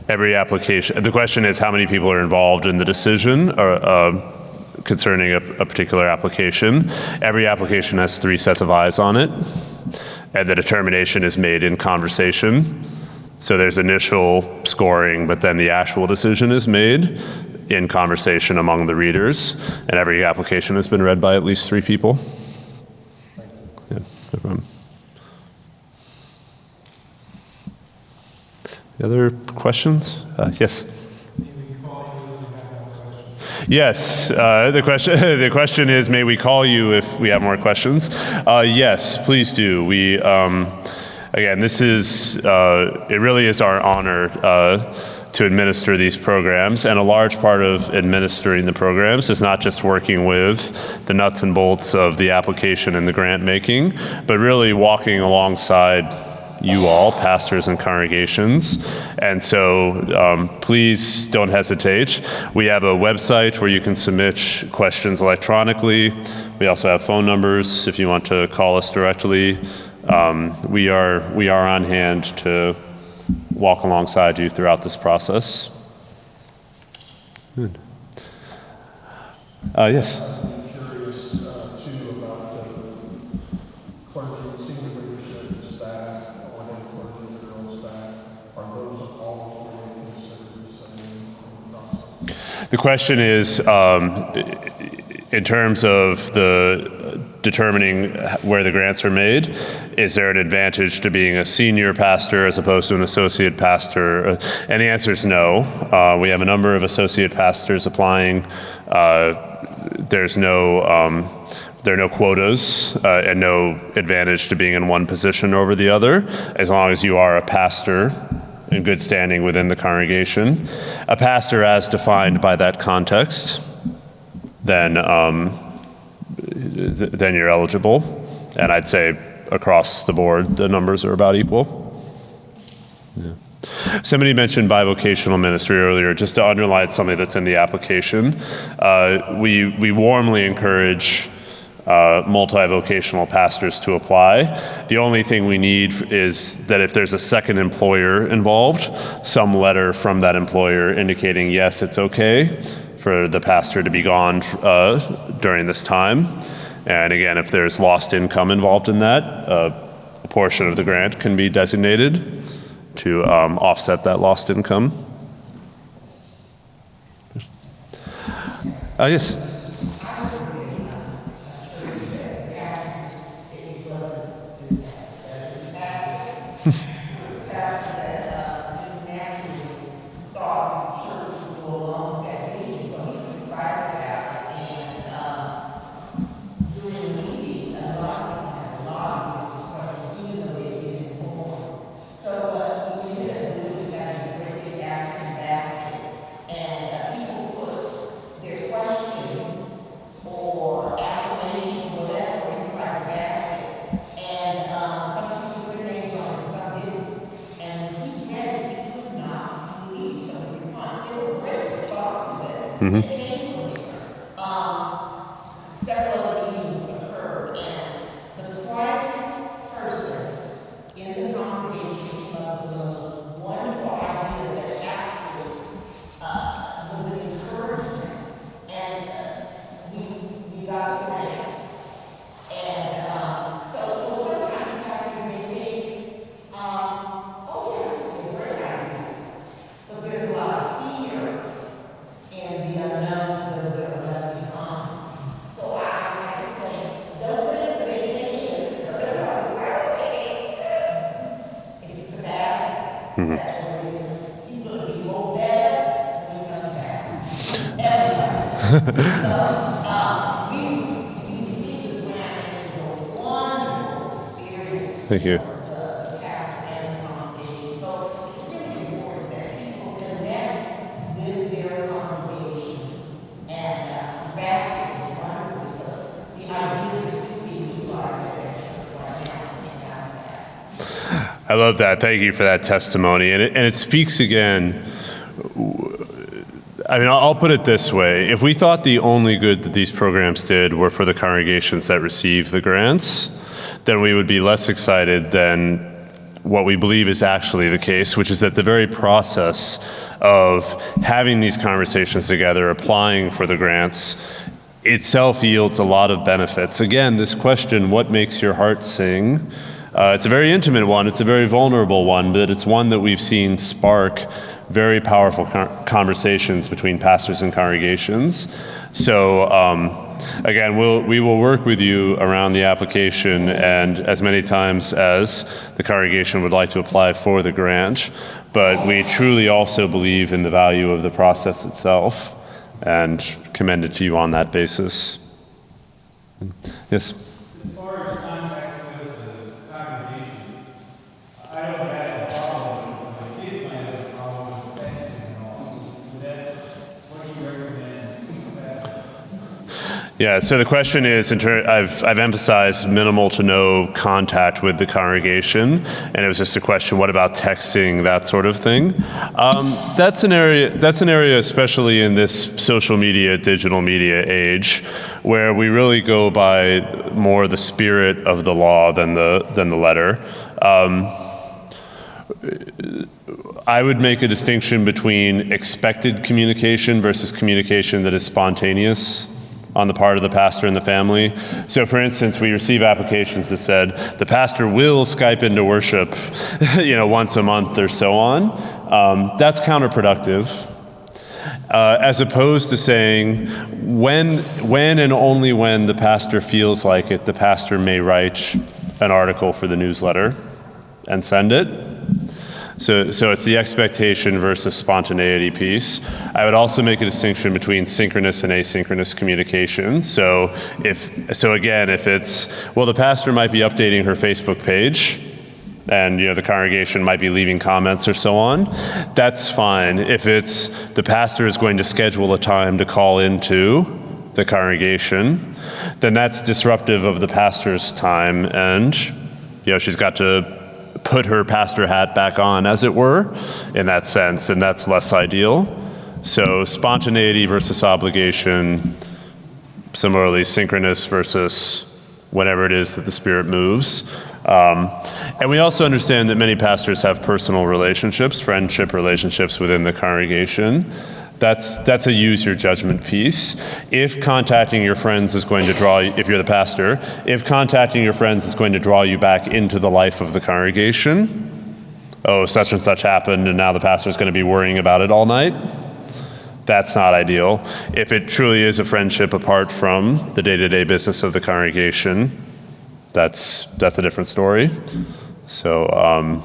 Every application. The question is how many people are involved in the decision concerning a particular application. Every application has 3 sets of eyes on it, and the determination is made in conversation. So there's initial scoring, but then the actual decision is made in conversation among the readers, and every application has been read by at least 3 people. Yeah, no problem. Other questions? Yes. Yes. The question is, may we call you if we have more questions? Yes, please do. We again, this is it really is our honor to administer these programs, and a large part of administering the programs is not just working with the nuts and bolts of the application and the grant making, but really walking alongside you all, pastors and congregations. And so please don't hesitate. We have a website where you can submit questions electronically. We also have phone numbers if you want to call us directly. We are on hand to walk alongside you throughout this process. Good. Yes. The question is, in terms of the determining where the grants are made, is there an advantage to being a senior pastor as opposed to an associate pastor? And the answer is no. We have a number of associate pastors applying. There are no quotas and no advantage to being in one position over the other, as long as you are a pastor in good standing within the congregation. A pastor as defined by that context, then you're eligible. And I'd say across the board, the numbers are about equal. Yeah. Somebody mentioned bivocational ministry earlier. Just to underline something that's in the application, we warmly encourage multi-vocational pastors to apply. The only thing we need is that if there's a second employer involved, some letter from that employer indicating, yes, it's okay for the pastor to be gone during this time. And again, if there's lost income involved in that, portion of the grant can be designated to offset that lost income. Yes. Several other meetings occurred, and the quietest person in the congregation came up with a wonderful idea that actually was an encouragement, and we got the grant. And so sometimes you have to think, oh yes, it's a great idea, but there's a lot of fear and the unknown for those that are left behind. So I can say, don't put it to vacation, because everybody's like, okay, it's a sabbatical. That's what it is. He's going to be more better when he comes back. Everybody. So we received the grant, and it was a wonderful experience. Thank you. The pastor and the congregation. So it's really important that people connect with their congregation and basket in wonderful, because the idea is to be utilized at that church right now and that. I love that. Thank you for that testimony. And it speaks again. I mean, I'll put it this way. If we thought the only good that these programs did were for the congregations that receive the grants, then we would be less excited than what we believe is actually the case, which is that the very process of having these conversations together, applying for the grants, itself yields a lot of benefits. Again, this question, what makes your heart sing? It's a very intimate one, it's a very vulnerable one, but it's one that we've seen spark very powerful conversations between pastors and congregations. So again, we will work with you around the application, and as many times as the congregation would like to apply for the grant, but we truly also believe in the value of the process itself and commend it to you on that basis. Yes? As far as contact with the congregation, I don't have a problem with my kids might have a problem with texting and all. What do you recommend for that? Yeah, so the question is, I've emphasized minimal to no contact with the congregation, and it was just a question, what about texting, that sort of thing? That's an area, especially in this social media, digital media age, where we really go by more the spirit of the law than the letter. I would make a distinction between expected communication versus communication that is spontaneous on the part of the pastor and the family. So for instance, we receive applications that said, the pastor will Skype into worship, once a month or so on. That's counterproductive. As opposed to saying, when and only when the pastor feels like it, the pastor may write an article for the newsletter and send it. So it's the expectation versus spontaneity piece. I would also make a distinction between synchronous and asynchronous communication. So if it's, well, the pastor might be updating her Facebook page, and the congregation might be leaving comments or so on, that's fine. If it's the pastor is going to schedule a time to call into the congregation, then that's disruptive of the pastor's time, and she's got to put her pastor hat back on, as it were, in that sense, and that's less ideal. So spontaneity versus obligation, similarly synchronous versus whenever it is that the Spirit moves. And we also understand that many pastors have personal relationships, friendship relationships within the congregation. That's a use your judgment piece. If contacting your friends is going to draw you, if you're the pastor, if contacting your friends is going to draw you back into the life of the congregation, oh, such and such happened, and now the pastor's going to be worrying about it all night, that's not ideal. If it truly is a friendship apart from the day-to-day business of the congregation, that's a different story. So,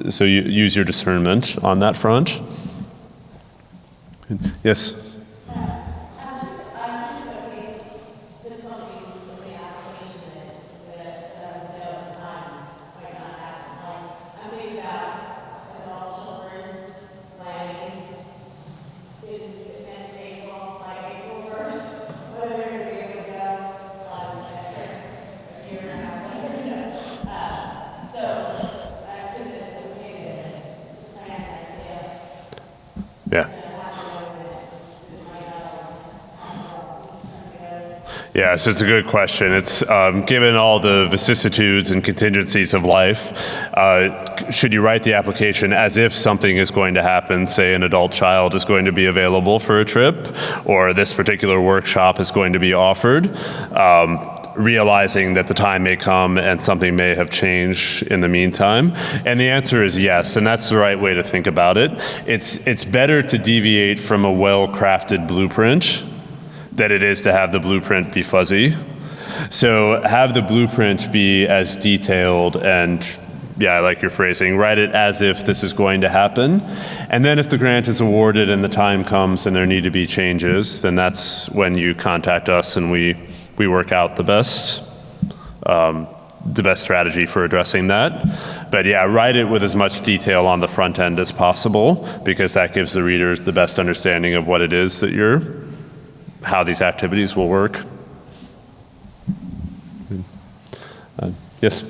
so you use your discernment on that front. Yes? Yeah. Yeah, so it's a good question. It's given all the vicissitudes and contingencies of life, should you write the application as if something is going to happen, say an adult child is going to be available for a trip, or this particular workshop is going to be offered, realizing that the time may come and something may have changed in the meantime? And the answer is yes, and that's the right way to think about it. It's better to deviate from a well-crafted blueprint than it is to have the blueprint be fuzzy. So have the blueprint be as detailed and, yeah, I like your phrasing, write it as if this is going to happen. And then if the grant is awarded and the time comes and there need to be changes, then that's when you contact us and we work out the best strategy for addressing that. But yeah, write it with as much detail on the front end as possible, because that gives the readers the best understanding of what it is that how these activities will work. Yes?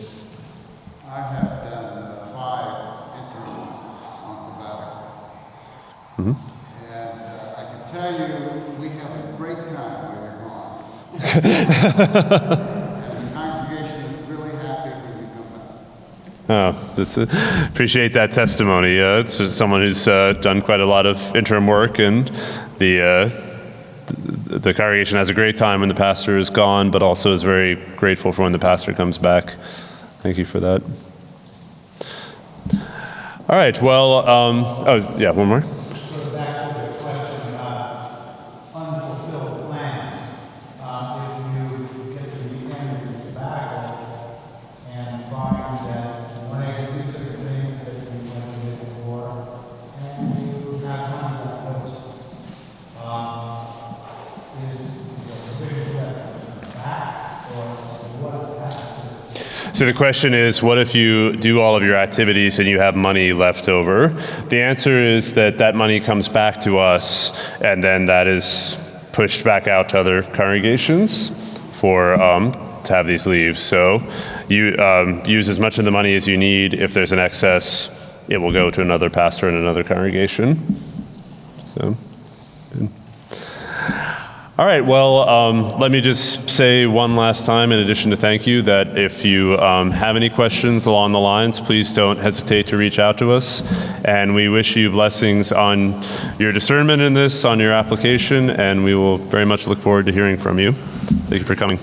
I have done 5 interns on sabbatical. Mm-hmm. And I can tell you, we have a great time when you're gone. And the congregation is really happy when you come back. Appreciate that testimony. It's someone who's done quite a lot of interim work, and the congregation has a great time when the pastor is gone, but also is very grateful for when the pastor comes back. Thank you for that. All right, well, oh yeah, one more. So back to the question about unfulfilled plans. If you get to the end of your sabbatical and find that you want to do certain things that you want to do before, and you have money left over, so the question is, what if you do all of your activities and you have money left over? The answer is that money comes back to us, and then that is pushed back out to other congregations for to have these leaves. So you use as much of the money as you need. If there's an excess, it will go to another pastor in another congregation. So. Good. All right, well, let me just say one last time, in addition to thank you, that if you have any questions along the lines, please don't hesitate to reach out to us. And we wish you blessings on your discernment in this, on your application, and we will very much look forward to hearing from you. Thank you for coming.